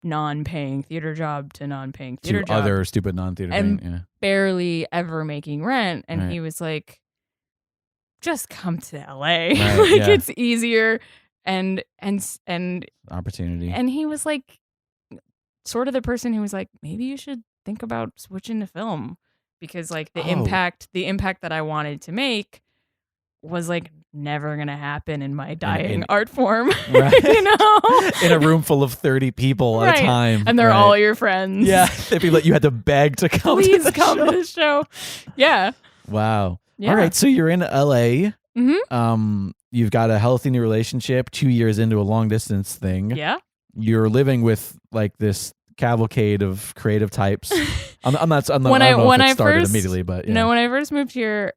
non-paying theater job to non-paying theater To job. other stupid non-theater And thing. Yeah. barely ever making rent. And Right. he was like, just come to LA. Right, like yeah. it's easier. And Opportunity. And he was like, sort of the person who was like, maybe you should think about switching to film because like the Oh. impact that I wanted to make was like never gonna happen in my dying art form. Right. You know, in a room full of 30 people at a time, and they're all your friends. Yeah, people that you had to beg to come. Please come to the show. Yeah. Wow. Yeah. All right, so you're in LA. Mm-hmm. You've got a healthy new relationship. 2 years into a long distance thing. Yeah. You're living with like this cavalcade of creative types. I'm not. I don't know when if it I started first, immediately, but yeah. No, when I first moved here,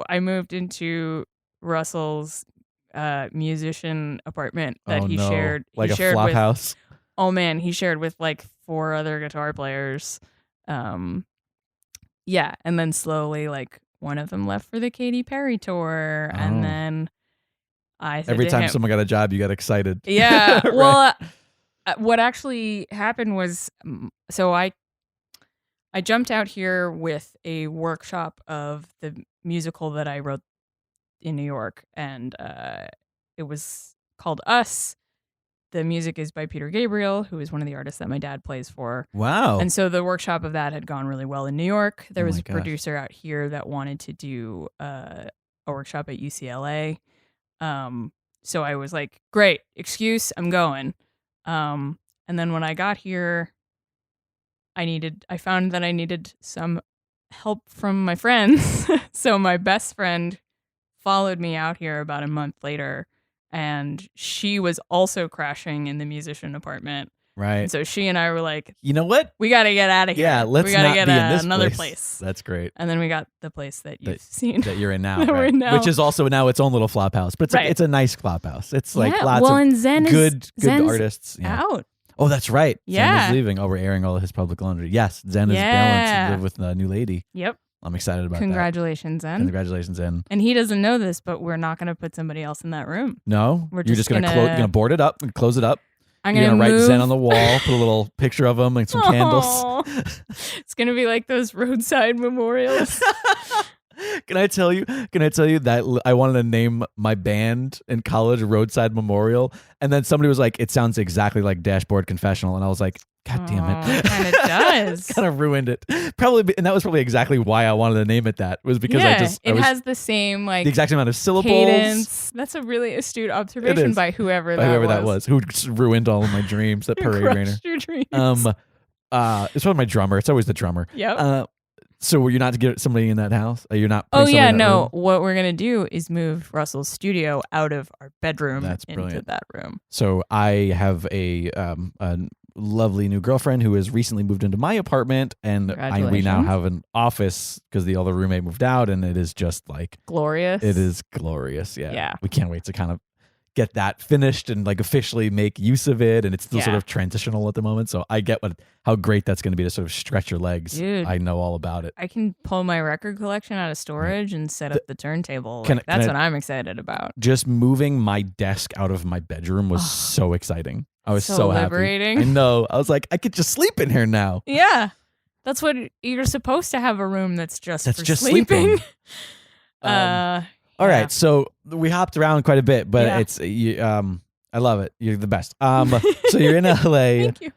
I moved into Russell's musician apartment that he shared. Like he a shared flop with, house. Oh man, he shared with like 4 other guitar players. Yeah, and then slowly, like one of them left for the Katy Perry tour, and then I said every to time him, someone got a job, you got excited. Yeah. Right. Well, what actually happened was, so I jumped out here with a workshop of the musical that I wrote in New York, and it was called Us. The music is by Peter Gabriel, who is one of the artists that my dad plays for. Wow. And so the workshop of that had gone really well in New York. There was a gosh. producer out here that wanted to do a workshop at UCLA. So I was like, great, excuse, I'm going. And then when I got here, I found that I needed some help from my friends. So my best friend followed me out here about a month later, and she was also crashing in the musician apartment. Right. And so she and I were like, you know what? We got to get out of here. Yeah, let's we gotta not get be in this another place. That's great. And then we got the place that you've seen. That you're in now, That we're right? in now. Which is also now its own little flop house. But it's it's a nice flop house. It's like lots of and Zen good Zen's artists. Yeah. out. Oh, that's right. Yeah. Zen is leaving. Oh, we're airing all of his public laundry. Yes, Zen is balanced to live with a new lady. Yep. I'm excited about Congratulations, that. Zen. Congratulations, Zen. And he doesn't know this, but we're not going to put somebody else in that room. No? We're You're just going to board it up and close it up. I'm You're going to write Zen on the wall, put a little picture of him and some candles. It's going to be like those roadside memorials. Can I tell you that I wanted to name my band in college Roadside Memorial, and then somebody was like, it sounds exactly like Dashboard Confessional, and I was like, God damn it. It kind of does. Kind of ruined it. Probably, and that was probably exactly why I wanted to name it that, was because it has the same like the exact amount of syllables. Cadence. That's a really astute observation by whoever that was. Who just ruined all of my dreams, that parade rainer. Your dreams. It's probably my drummer. It's always the drummer. Yep. So were you not to get somebody in that house? You're not. Oh yeah, no. Room? What we're gonna do is move Russell's studio out of our bedroom into that room. So I have a lovely new girlfriend who has recently moved into my apartment, and we now have an office because the other roommate moved out, and it is just like glorious. It is glorious. Yeah. We can't wait to kind of get that finished and like officially make use of it, and it's still sort of transitional at the moment, so I get how great that's going to be to sort of stretch your legs. Dude, I know all about it. I can pull my record collection out of storage and set up the turntable. That's what I'm excited about. Just moving my desk out of my bedroom was so exciting. I was so liberating. Happy. I know. I was like, I could just sleep in here now. Yeah, that's what you're supposed to have, a room that's just sleeping. All right, so we hopped around quite a bit, but I love it. You're the best. So you're in LA. Thank you.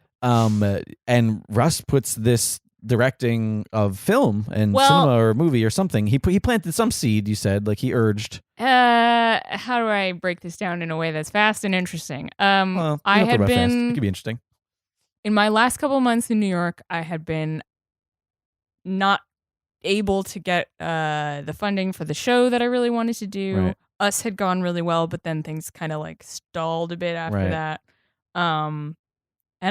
And Russ puts this directing of film and cinema or movie or something. He planted some seed. You said, like he urged. How do I break this down in a way that's fast and interesting? I had been. It could be interesting. In my last couple months in New York, I had been not able to get the funding for the show that I really wanted to do. Right. Us had gone really well, but then things kind of like stalled a bit after that. And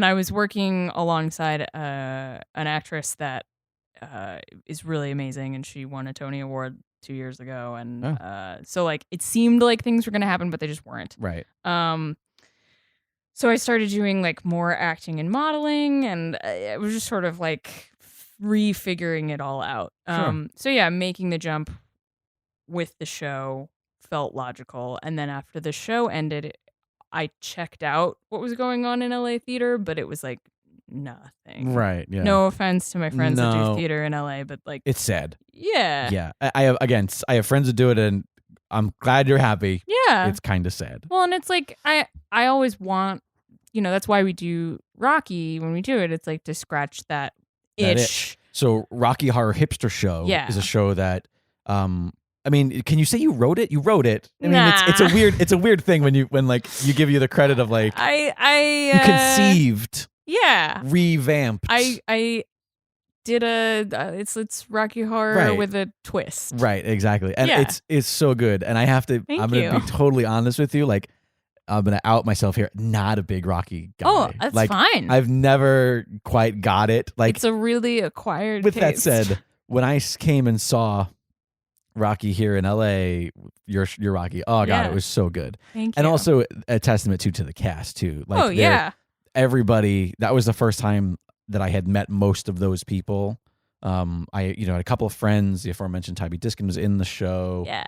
I was working alongside an actress that is really amazing, and she won a Tony Award 2 years ago. And so like it seemed like things were going to happen, but they just weren't. Right. So I started doing like more acting and modeling, and it was just sort of like refiguring it all out. Sure. So yeah, making the jump with the show felt logical. And then after the show ended, I checked out what was going on in LA theater, but it was like nothing. Right. Yeah. No offense to my friends that do theater in LA, but like it's sad. Yeah. Yeah. I have friends that do it, and I'm glad you're happy. Yeah. It's kind of sad. Well, and it's like I always want, that's why we do Rocky when we do it. It's like to scratch that itch. So Rocky Horror Hipster Show is a show that I mean, can you say you wrote it? You wrote it. I mean, Nah. it's a weird thing when like you give you the credit of like I you conceived, yeah. revamped. I did it's Rocky Horror Right. with a twist. Right, exactly. And Yeah. it's so good. And I have to Thank I'm going to you. be totally honest with you, like I'm going to out myself here. Not a big Rocky guy. Oh, that's like, fine. I've never quite got it. Like It's a really acquired with that taste. said, when I came and saw Rocky here in LA, your Rocky. Oh god, Yeah. it was so good. Thank you. And also a testament to the cast too. Like oh yeah. everybody. That was the first time that I had met most of those people. I had a couple of friends. The aforementioned Tybee Diskin was in the show. Yeah.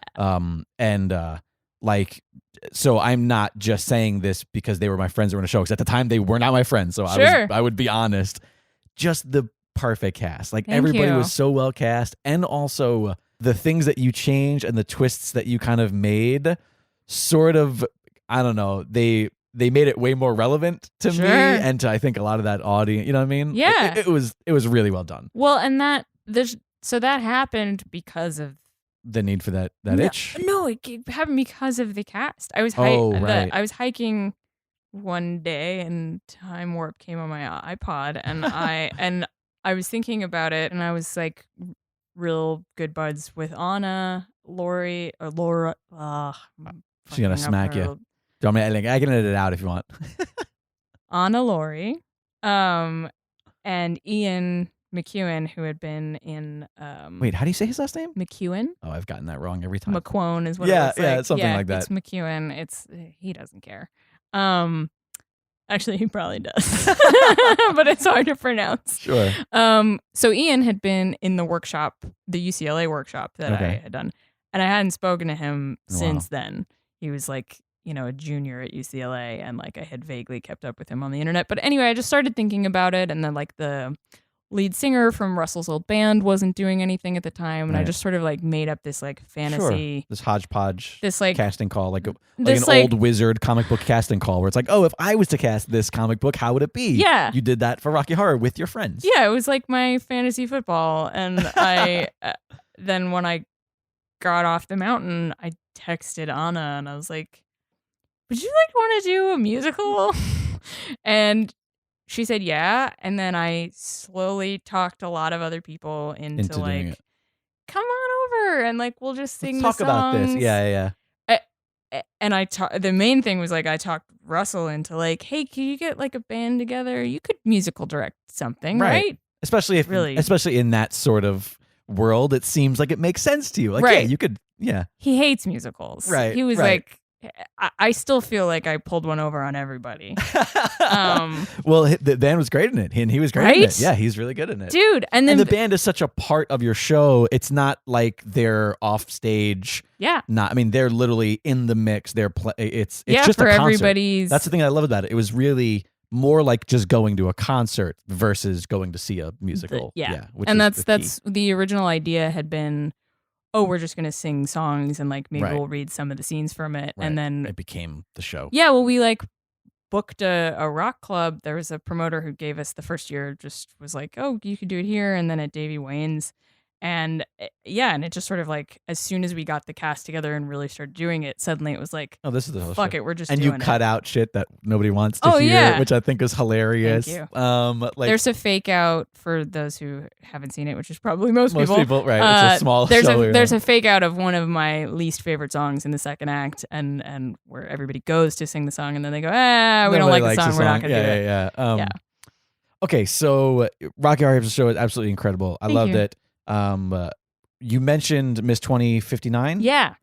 Like, so I'm not just saying this because they were my friends that were in the show. Because at the time they were not my friends. So Sure. I would be honest. Just the perfect cast. Like Thank everybody you. was so well cast, and also the things that you changed and the twists that you kind of made, sort of, I don't know, they made it way more relevant to me Sure. and to I think a lot of that audience. You know what I mean? Yeah. It was really well done. Well, and that happened because of The need for that itch. No, it happened because of the cast. I was right. I was hiking one day and Time Warp came on my iPod and I was thinking about it and I was like real good buds with Anna, Lori, or Laura. She's gonna smack you. Do you want me to, I can edit it out if you want. Anna, Lori, and Ian McEwen, who had been in Wait, how do you say his last name? McEwen. Oh, I've gotten that wrong every time. McQuone is what Yeah, it looks like. yeah, something like that. It's McEwen. He doesn't care. Actually, he probably does, but it's hard to pronounce. Sure. So Ian had been in the workshop, the UCLA workshop that I had done, and I hadn't spoken to him since then. He was like, a junior at UCLA, and like I had vaguely kept up with him on the internet. But anyway, I just started thinking about it, and then like the lead singer from Russell's old band wasn't doing anything at the time, and I just sort of like made up this like fantasy, this hodgepodge, this like casting call, like an like, old wizard comic book casting call, where it's like, oh, if I was to cast this comic book, how would it be? Yeah, you did that for Rocky Horror with your friends. Yeah, it was like my fantasy football, and I then when I got off the mountain, I texted Anna, and I was like, "Would you like want to do a musical?" And she said, yeah. And then I slowly talked a lot of other people into like, come on over and like, we'll just sing Let's talk about this. Yeah. And the main thing was like, I talked Russell into like, hey, can you get like a band together? You could musical direct something, right? Especially in that sort of world, it seems like it makes sense to you. Like, yeah, you could, yeah. He hates musicals. Right. He was like, I still feel like I pulled one over on everybody. Well, the band was great in it, and he was great in it. Yeah, he's really good in it, dude. And then the band is such a part of your show. It's not like they're off stage. Yeah, I mean, they're literally in the mix. It's just for a concert. Everybody's. That's the thing I love about it. It was really more like just going to a concert versus going to see a musical. And that's the original idea had been, oh, we're just going to sing songs and like maybe we'll read some of the scenes from it. Right. And then it became the show. Yeah. Well, we like booked a rock club. There was a promoter who gave us the first year, just was like, oh, you could do it here. And then at Davy Wayne's. And and it just sort of like, as soon as we got the cast together and really started doing it, suddenly it was like, oh, this is the whole fuck show. it, we're just and doing you cut out shit that nobody wants to hear, yeah. which I think is hilarious. Thank you. Like, there's a fake out for those who haven't seen it, which is probably most people. Right? It's a small. There's a fake out of one of my least favorite songs in the second act, and where everybody goes to sing the song, and then they go, we don't like the song, we're not gonna do it. Yeah. Okay, so Rocky Horror Hipster show is absolutely incredible. I loved it. You mentioned Miss 2059. Yeah.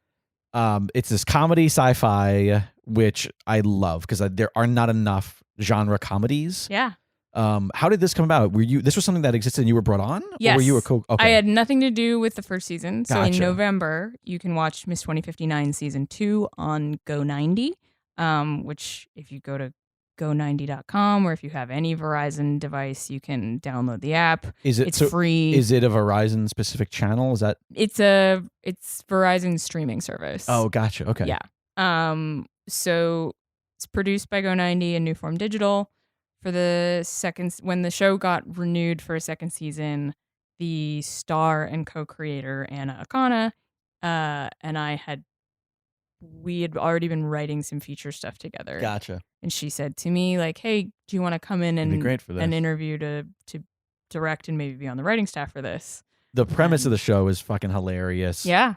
It's this comedy sci-fi, which I love because there are not enough genre comedies. Yeah. How did this come about? This was something that existed and you were brought on? Yes. Or were you a okay. I had nothing to do with the first season. So Gotcha. in November, you can watch Miss 2059 season 2 on Go90, which if you go to go90.com, or if you have any Verizon device, you can download the app. It's free. Is it a Verizon specific channel? Is that it's Verizon's streaming service. Oh, gotcha. Okay. Yeah. So it's produced by Go90 and Newform Digital. For when the show got renewed for a second season, the star and co-creator Anna Akana and we had already been writing some feature stuff together. Gotcha. And she said to me, like, hey, do you want to come in It'd be great for this. and interview to direct and maybe be on the writing staff for this? The premise of the show is fucking hilarious. Yeah.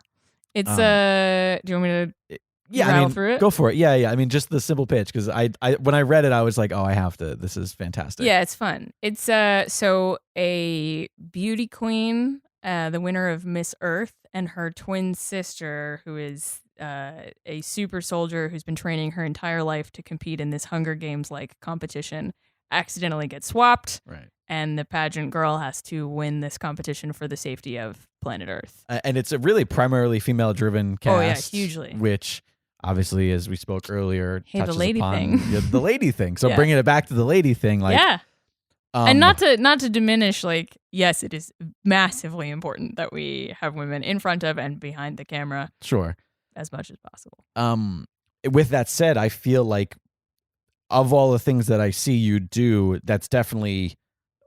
It's, do you want me to rattle through it? Go for it. Yeah. I mean, just the simple pitch, because I when I read it, I was like, oh, I have to. This is fantastic. Yeah, it's fun. It's so a beauty queen, the winner of Miss Earth, and her twin sister, who is a super soldier who's been training her entire life to compete in this Hunger Games like competition, accidentally gets swapped. Right. And the pageant girl has to win this competition for the safety of planet Earth. And it's a really primarily female-driven cast. Oh yeah, hugely. Which obviously, as we spoke earlier, hey, touches the lady upon thing. The lady thing. So bringing it back to the lady thing, like yeah. And not to diminish, like, yes, it is massively important that we have women in front of and behind the camera. Sure. As much as possible. With that said, I feel like of all the things that I see you do, that's definitely,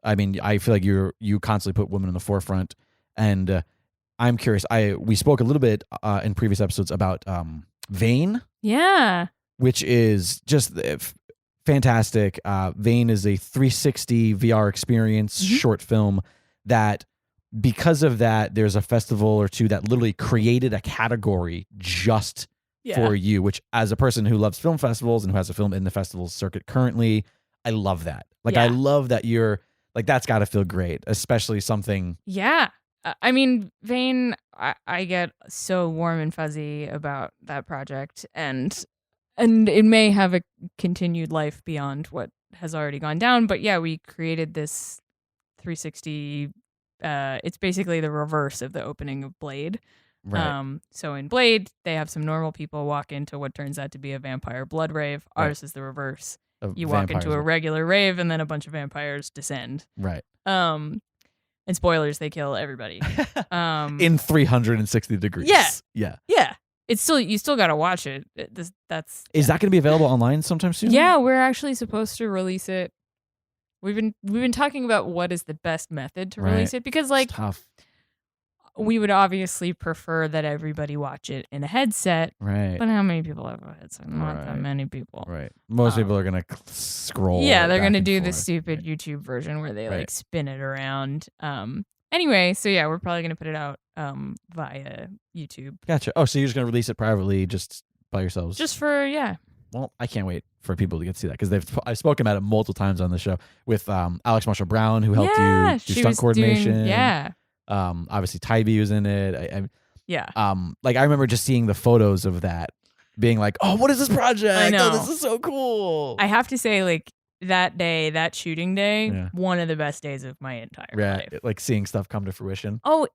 I mean, I feel like you constantly put women in the forefront. And I'm curious, we spoke a little bit in previous episodes about Vane. Yeah. Which is just fantastic. Vane is a 360 VR experience, short film that, because of that, there's a festival or two that literally created a category just for you, which, as a person who loves film festivals and who has a film in the festival circuit currently, I love that. Like, I love that you're, like, that's got to feel great, especially something. Yeah. I mean, Vane, I get so warm and fuzzy about that project, and it may have a continued life beyond what has already gone down, but yeah, we created this 360. It's basically the reverse of the opening of Blade. Right. So in Blade, they have some normal people walk into what turns out to be a vampire blood rave. Ours is the reverse. You walk into a regular rave, and then a bunch of vampires descend. Right. And spoilers, they kill everybody. In 360 degrees. Yeah. It's still, you still gotta watch it. Is that going to be available online sometime soon? Yeah, we're actually supposed to release it. We've been talking about what is the best method to release it, because like, it's tough. We would obviously prefer that everybody watch it in a headset. Right. But how many people have a headset? Not that many people. Right. Most people are going to scroll. Yeah, they're going to do the stupid YouTube version where they like spin it around. Anyway, so yeah, we're probably going to put it out via YouTube. Gotcha. Oh, so you're just going to release it privately just by yourselves? Just for, Well, I can't wait for people to get to see that, because I've spoken about it multiple times on the show with Alex Marshall Brown, who helped you do stunt coordination. Obviously Tybee was in it. Like, I remember just seeing the photos of that, being like, oh, what is this project? I know. Oh, this is so cool. I have to say, like, that shooting day, one of the best days of my entire life. Like seeing stuff come to fruition. Oh,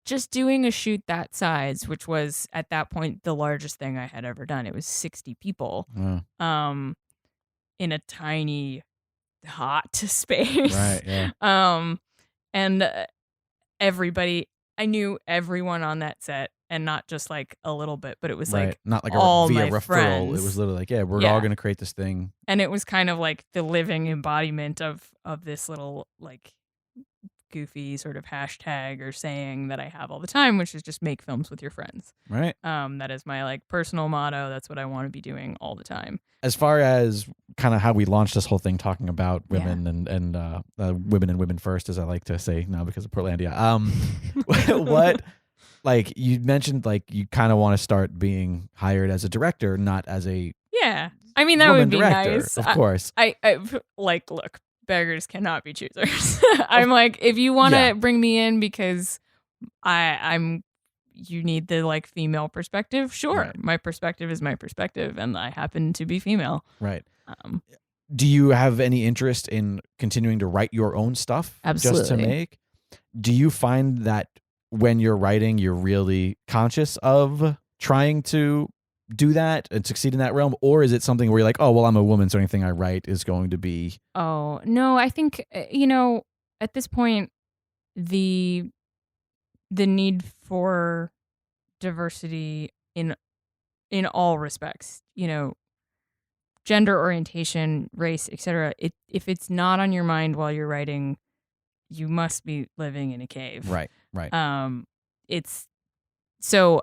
just doing a shoot that size, which was at that point the largest thing I had ever done. It was 60 people in a tiny, hot space. Right, yeah. And everybody, I knew everyone on that set, and not just like a little bit, but it was like not like all via my referral. friends. It was literally like, we're all going to create this thing. And it was kind of like the living embodiment of this little like goofy sort of hashtag or saying that I have all the time, which is just make films with your friends. Right. That is my like personal motto. That's what I want to be doing all the time. As far as kind of how we launched this whole thing, talking about women and women and women first, as I like to say now because of Portlandia. What, like, you mentioned, like, you kind of want to start being hired as a director, not as a I mean, that would be director, nice. Of course. I like, look, beggars cannot be choosers. I'm like, if you want to bring me in because you need the like female perspective, sure. Right. My perspective is my perspective, and I happen to be female. Right. Do you have any interest in continuing to write your own stuff? Absolutely. Just to make? Do you find that when you're writing, you're really conscious of trying to do that and succeed in that realm? Or is it something where you're like, oh, well, I'm a woman, so anything I write is going to be... Oh, no, I think, at this point, the need for diversity in all respects, gender orientation, race, etc. If it's not on your mind while you're writing, you must be living in a cave. Right. It's So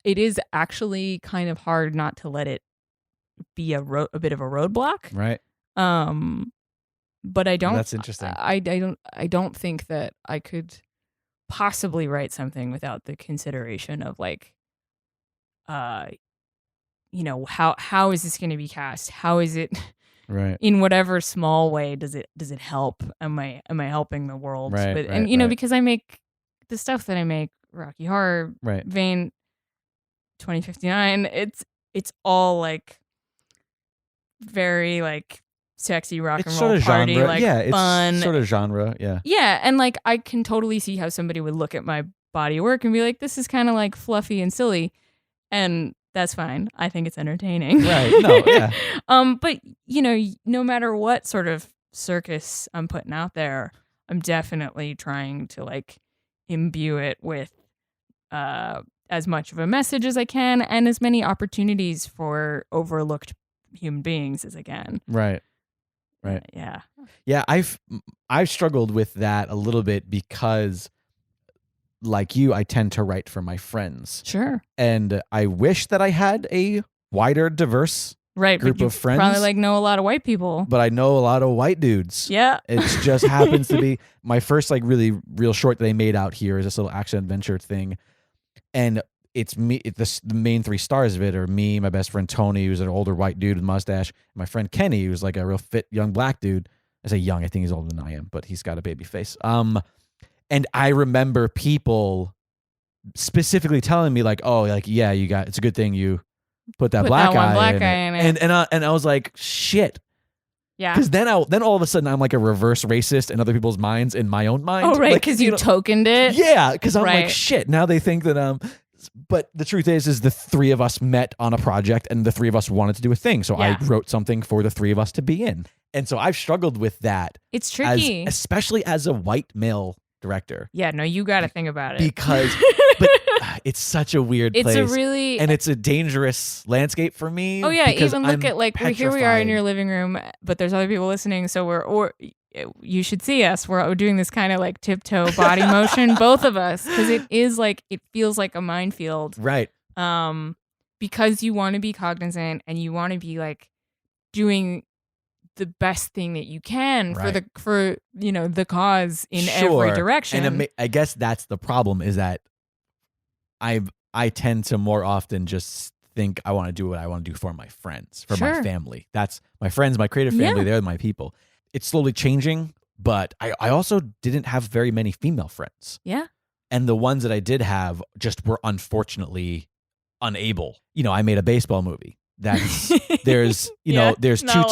it is actually kind of hard not to let it be a bit of a roadblock. Right. But I don't. That's interesting. I don't think that I could possibly write something without the consideration of like, how is this going to be cast? How is it? Right. In whatever small way does it help? Am I helping the world? Right. And because I make the stuff that I make, Rocky Horror, Right. Vane, 2059. It's all like very like sexy rock and roll party, genre. like it's fun, sort of genre. Yeah. Yeah, and like I can totally see how somebody would look at my body of work and be like, "This is kind of like fluffy and silly," and that's fine. I think it's entertaining. Right. No. Yeah. But no matter what sort of circus I'm putting out there, I'm definitely trying to like imbue it with as much of a message as I can and as many opportunities for overlooked human beings as I can. Right. Right. Yeah. Yeah. I've struggled with that a little bit because, like you, I tend to write for my friends. Sure. And I wish that I had a wider, diverse group of friends. Probably like know a lot of white people. But I know a lot of white dudes. Yeah. It just happens to be my first like really real short that I made out here is this little action adventure thing. And it's me, the main three stars of it are me, my best friend Tony, who's an older white dude with a mustache, and my friend Kenny, who's like a real fit young black dude. I say young, I think he's older than I am, but he's got a baby face. And I remember people specifically telling me like, "Oh, like yeah, it's a good thing you put that black guy in it." And I was like, "Shit." Yeah. Because then all of a sudden I'm like a reverse racist in other people's minds, in my own mind. Oh right, like, because you tokened it. Yeah, because I'm like, shit. Now they think that But the truth is the three of us met on a project, and the three of us wanted to do a thing. So I wrote something for the three of us to be in, and so I've struggled with that. It's tricky, especially as a white male director. Yeah, no, you got to think about it because, but it's such a weird place. And it's a dangerous landscape for me. Oh yeah, even look at like here we are in your living room, but there's other people listening, so you should see us. We're doing this kind of like tiptoe body motion, both of us, because it feels like a minefield, right? Because you want to be cognizant and you want to be like doing the best thing that you can for the cause in every direction. And I guess that's the problem, is that I tend to more often just think I want to do what I want to do for my friends, for my family. That's my friends, my creative family. They're my people. It's slowly changing, but I also didn't have very many female friends. Yeah. And the ones that I did have just were unfortunately unable. I made a baseball movie. There's there's two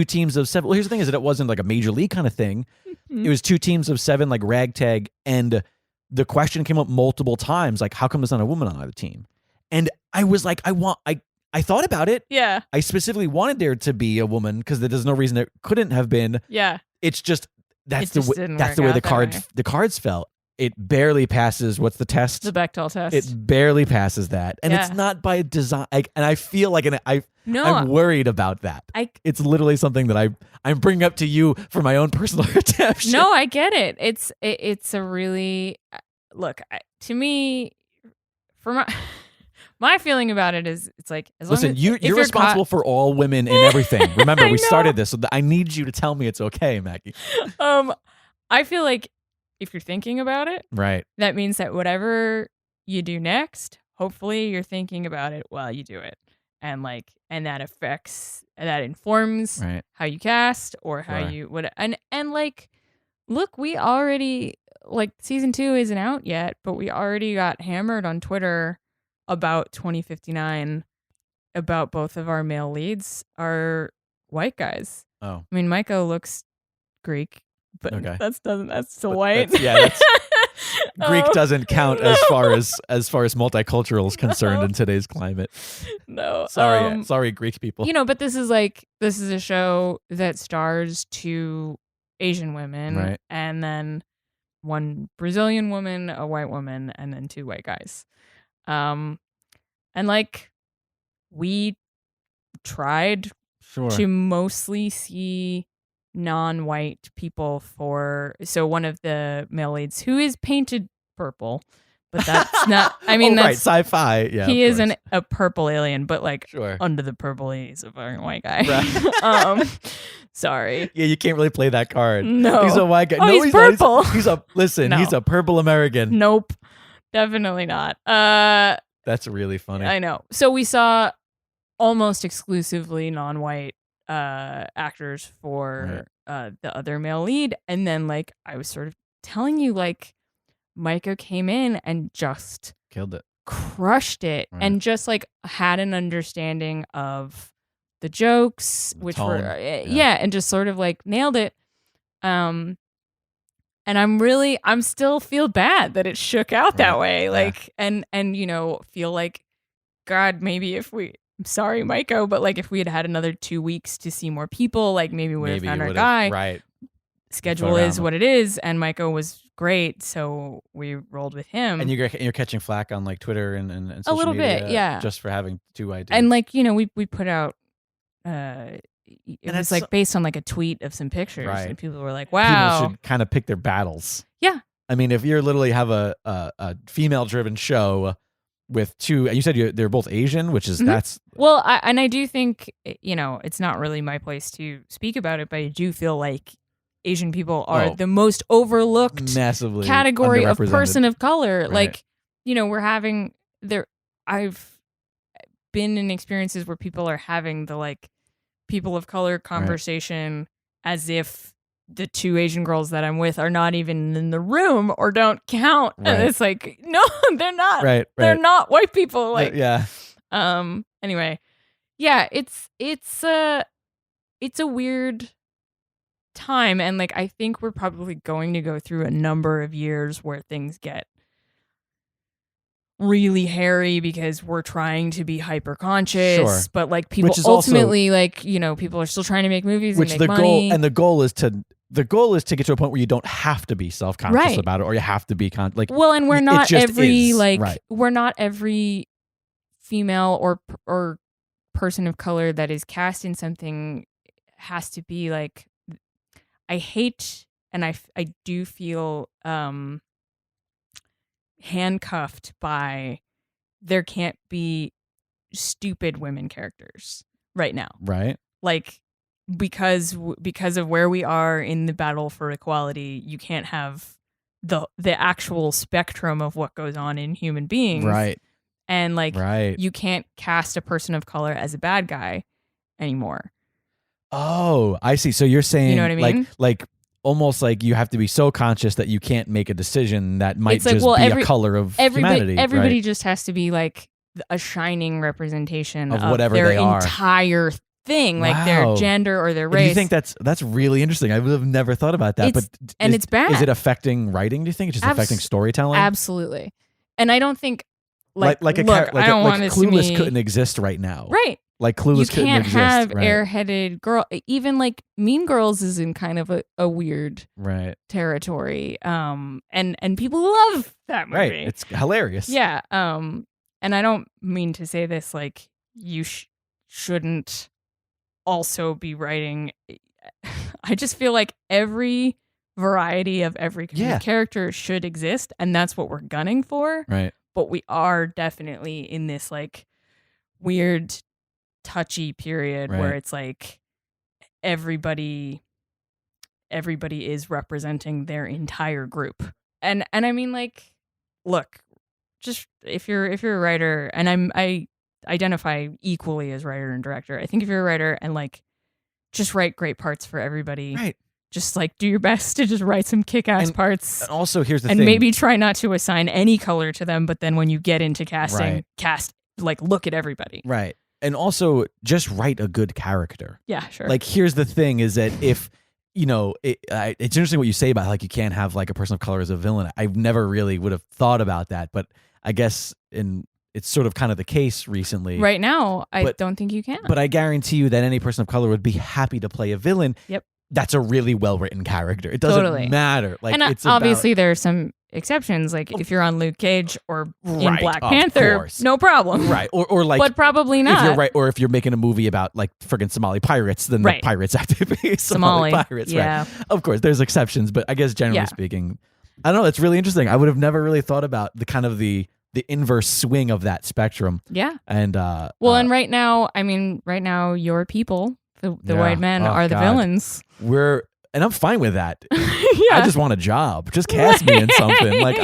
teams of 7. Well, here's the thing, is that it wasn't like a major league kind of thing. Mm-hmm. It was 2 teams of 7, like ragtag, and the question came up multiple times, like, how come there's not a woman on either team? And I was like, I thought about it. Yeah. I specifically wanted there to be a woman because there's no reason it couldn't have been. Yeah. It's just that's the way the cards fell. It barely passes. What's the test? The Bechdel test. It barely passes that, and it's not by design. And I feel like I'm worried about that. It's literally something that I'm bringing up to you for my own personal redemption. No, I get it. It's a really to me, for my feeling about it is, it's like, as listen, long as you're responsible for all women in everything. Remember, we started this, so I need you to tell me it's okay, Maggie. I feel like if you're thinking about it, right, that means that whatever you do next, hopefully you're thinking about it while you do it, and that informs how you cast or how you look, we already, like, season 2 isn't out yet, but we already got hammered on Twitter about 2059, about both of our male leads are white guys. Oh, I mean, Micah looks Greek, but that's still white. Greek doesn't count as far as multicultural is concerned in today's climate. No, sorry, Greek people. But this is a show that stars 2 Asian women, right, and then 1 Brazilian woman, a white woman, and then 2 white guys. And like, we tried to mostly see non-white people so one of the male leads, who is painted purple, but that's not. I mean, right, that's sci-fi. Yeah, he of isn't course. a purple alien, but like Sure. under the purple, he's a fucking white guy. Right. Sorry. Yeah, you can't really play that card. No. He's a white guy. Oh, no, he's not. purple. He's a listen. No. He's a purple American. Nope. Definitely not. That's really funny. I know. So we saw almost exclusively non-white actors for the other male lead, and then like I was sort of telling you, like Micah came in and just Killed it. crushed it, Right. and just like had an understanding of the jokes, The which tone. were Yeah. and just sort of like nailed it. And I'm still feel bad that it shook out that Right. way. Yeah. Like, and feel like, God, maybe I'm sorry, Micah, but like if we had another 2 weeks to see more people, like maybe we would have found our guy. Right. Schedule is what it is. And Micah was great. So we rolled with him. And you're catching flack on like Twitter and a social little media, bit. Yeah. just for having two ideas. And like, we put out, it And was that's like based on like a tweet of some pictures, Right. and people were like, wow. People should kind of pick their battles. Yeah. I mean, if you literally have a female-driven show with two, and you said they're both Asian, which is that's Well, I do think, it's not really my place to speak about it, but I do feel like Asian people are the most overlooked massively category of underrepresented. person of color. Right. Like, we're having I've been in experiences where people are having the like people of color conversation as if the two Asian girls that I'm with are not even in the room or don't count. Right. And it's like, no, they're not. Right. They're not white people. Like, yeah. Anyway, yeah, it's a weird time, and like I think we're probably going to go through a number of years where things get really hairy because we're trying to be hyper conscious, Sure. but like people ultimately people are still trying to make movies and make money. The goal is to get to a point where you don't have to be self-conscious Right. about it, or you have to be well, and we're not just every is. like Right. we're not every female or person of color that is cast in something has to be like. I hate and I do feel handcuffed by there can't be stupid women characters right now. Right. Like because of where we are in the battle for equality, you can't have the actual spectrum of what goes on in human beings. Right. And like Right. you can't cast a person of color as a bad guy anymore. Oh, I see. So you're saying, You know what I mean? like almost like you have to be so conscious that you can't make a decision that might It's like, just well, be a color of humanity. Everybody right? just has to be like a shining representation Of of whatever their they are. entire thing, like their Wow. gender or their And race. you think that's really interesting? I would have never thought about that. It's- But and it's bad. Is it affecting writing? Do you think it's just affecting storytelling? Absolutely. And I don't think Like look, I don't want like this to Clueless be couldn't exist right now. right. Like Clueless You couldn't can't exist. have right. airheaded girl. Even like Mean Girls is in kind of a weird Right. territory. And people love that movie. Right. It's hilarious. Yeah. And I don't mean to say this like you shouldn't also be writing. I just feel like every variety of every kind of character should exist, and that's what we're gunning for. Right. But we are definitely in this like weird, touchy period where it's like everybody is representing their entire group. And I mean, like, look, just if you're a writer, and I identify equally as writer and director. I think if you're a writer and like just write great parts for everybody. Right. Just like do your best to just write some kick-ass parts. And also, here's the and thing. maybe try not to assign any color to them, but then when you get into casting, Right. cast like look at everybody. Right. And also just write a good character. Yeah, sure. Like here's the thing is that if it's interesting what you say about like you can't have like a person of color as a villain. I never really would have thought about that, but I guess it's sort of kind of the case recently. Right now, I don't think you can. But I guarantee you that any person of color would be happy to play a villain. Yep. That's a really well-written character. It doesn't matter. Like, and it's obviously there are some exceptions. Like if you're on Luke Cage or in Black of Panther, course. no problem. Right. Or like, but probably not. If you're right, or if you're making a movie about like friggin' Somali pirates, then the pirates have to be Somali pirates. Yeah. Right. Of course, there's exceptions, but I guess generally speaking, I don't know. It's really interesting. I would have never really thought about the kind of the inverse swing of that spectrum. Yeah. And and right now, your people, the white men, are the villains. And I'm fine with that. Yeah. I just want a job. Just cast me in something. Like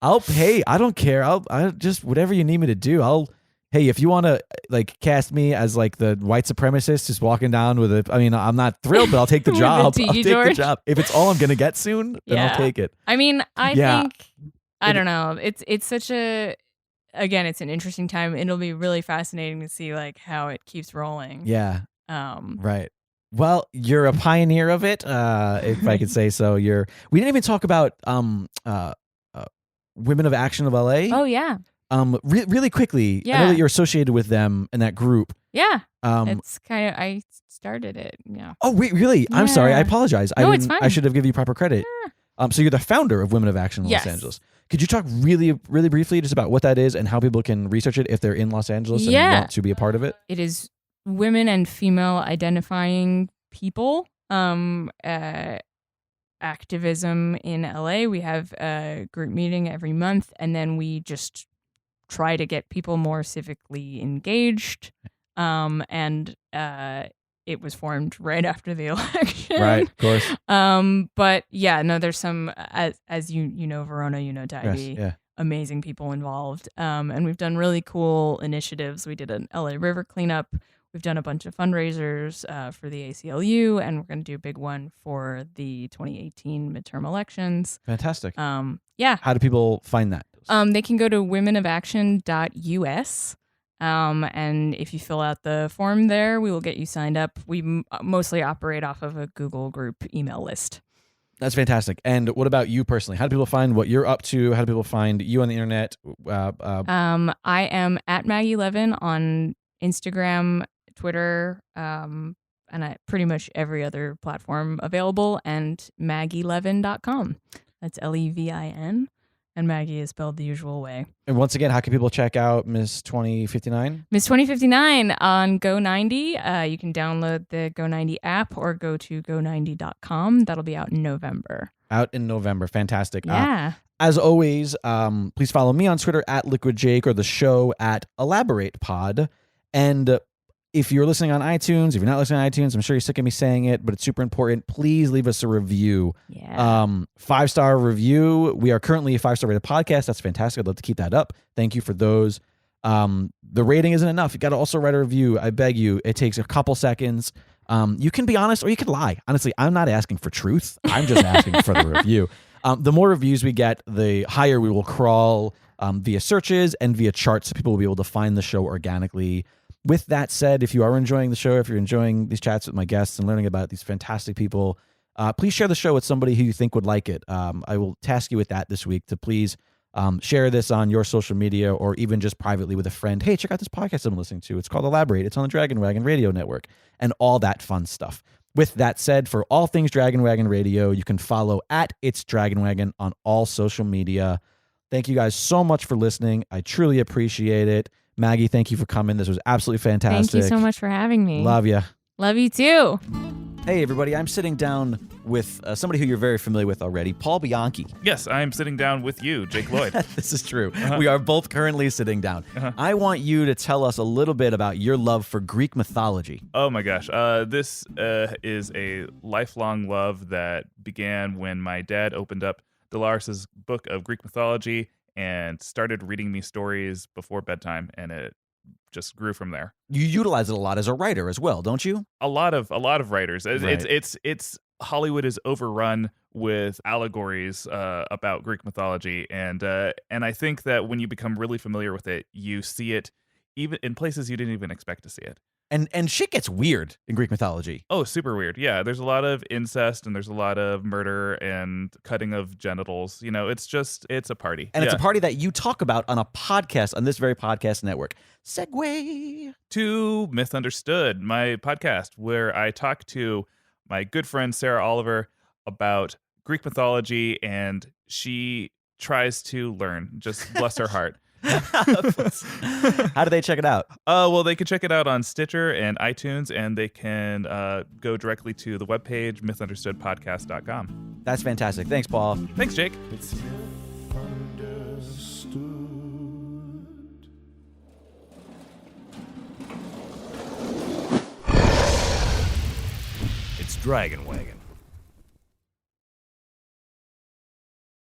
I'll pay. I don't care. I'll just whatever you need me to do. Hey, if you want to like cast me as like the white supremacist just walking down with I'm not thrilled, but I'll take the job. I'll take the job. If it's all I'm going to get soon, then I'll take it. I mean, I think, I don't know. It's such again, it's an interesting time. It'll be really fascinating to see like how it keeps rolling. Yeah. Right. Well, you're a pioneer of it, if I could say so. We didn't even talk about Women of Action of LA. Oh yeah. Really quickly, I know that you're associated with them in that group. Yeah. It's kind of I started it. Yeah. Oh wait, really? Yeah. I'm sorry. I apologize. No, it's fine. I should have given you proper credit. Yeah. So you're the founder of Women of Action in Los Angeles. Could you talk really, really briefly just about what that is and how people can research it if they're in Los Angeles and want to be a part of it? It is women and female identifying people. Activism in LA. We have a group meeting every month, and then we just try to get people more civically engaged. And it was formed right after the election. Right, of course. But yeah, no, there's some, as you know, Verona, Tybee, yes, amazing people involved. And we've done really cool initiatives. We did an LA River cleanup. We've done a bunch of fundraisers for the ACLU, and we're going to do a big one for the 2018 midterm elections. Fantastic. Yeah. How do people find that? They can go to womenofaction.us. And if you fill out the form there, we will get you signed up. We mostly operate off of a Google group email list. That's fantastic. And what about you personally? How do people find what you're up to? How do people find you on the internet? I am at Maggie Levin on Instagram, Twitter, and pretty much every other platform available, and MaggieLevin.com. That's Levin. And Maggie is spelled the usual way. And once again, how can people check out Miss 2059? Miss 2059 on Go90. You can download the Go90 app or go to go90.com. That'll be out in November. Fantastic. Yeah. As always, please follow me on Twitter at LiquidJake or the show at ElaboratePod. And if you're listening on iTunes, if you're not listening on iTunes, I'm sure you're sick of me saying it, but it's super important. Please leave us a review. Yeah. 5-star review. We are currently a 5-star rated podcast. That's fantastic. I'd love to keep that up. Thank you for those. The rating isn't enough. You got to also write a review. I beg you. It takes a couple seconds. You can be honest or you can lie. Honestly, I'm not asking for truth. I'm just asking for the review. The more reviews we get, the higher we will crawl via searches and via charts, so people will be able to find the show organically. With that said, if you are enjoying the show, if you're enjoying these chats with my guests and learning about these fantastic people, please share the show with somebody who you think would like it. I will task you with that this week to please share this on your social media or even just privately with a friend. Hey, check out this podcast I'm listening to. It's called Elaborate. It's on the Dragon Wagon Radio Network and all that fun stuff. With that said, for all things Dragon Wagon Radio, you can follow at It's Dragon Wagon on all social media. Thank you guys so much for listening. I truly appreciate it. Maggie, thank you for coming. This was absolutely fantastic. Thank you so much for having me. Love you. Love you too. Hey, everybody. I'm sitting down with somebody who you're very familiar with already, Paul Bianchi. Yes, I'm sitting down with you, Jake Lloyd. This is true. We are both currently sitting down. I want you to tell us a little bit about your love for Greek mythology. Oh my gosh. This is a lifelong love that began when my dad opened up Dolores' book of Greek mythology and started reading me stories before bedtime, and it just grew from there. You utilize it a lot as a writer as well, don't you? A lot of writers. Right. It's Hollywood is overrun with allegories about Greek mythology, and I think that when you become really familiar with it, you see it even in places you didn't even expect to see it. And shit gets weird in Greek mythology. Oh, super weird. Yeah, there's a lot of incest and there's a lot of murder and cutting of genitals. You know, it's a party. And it's a party that you talk about on a podcast on this very podcast network. Segue to Myth Understood, my podcast where I talk to my good friend Sarah Oliver about Greek mythology, and she tries to learn. Just bless her heart. How do they check it out? Well, they can check it out on Stitcher and iTunes, and they can go directly to the webpage mythunderstoodpodcast.com. That's fantastic. Thanks, Paul. Thanks, Jake. It's misunderstood. It's Dragon Wagon.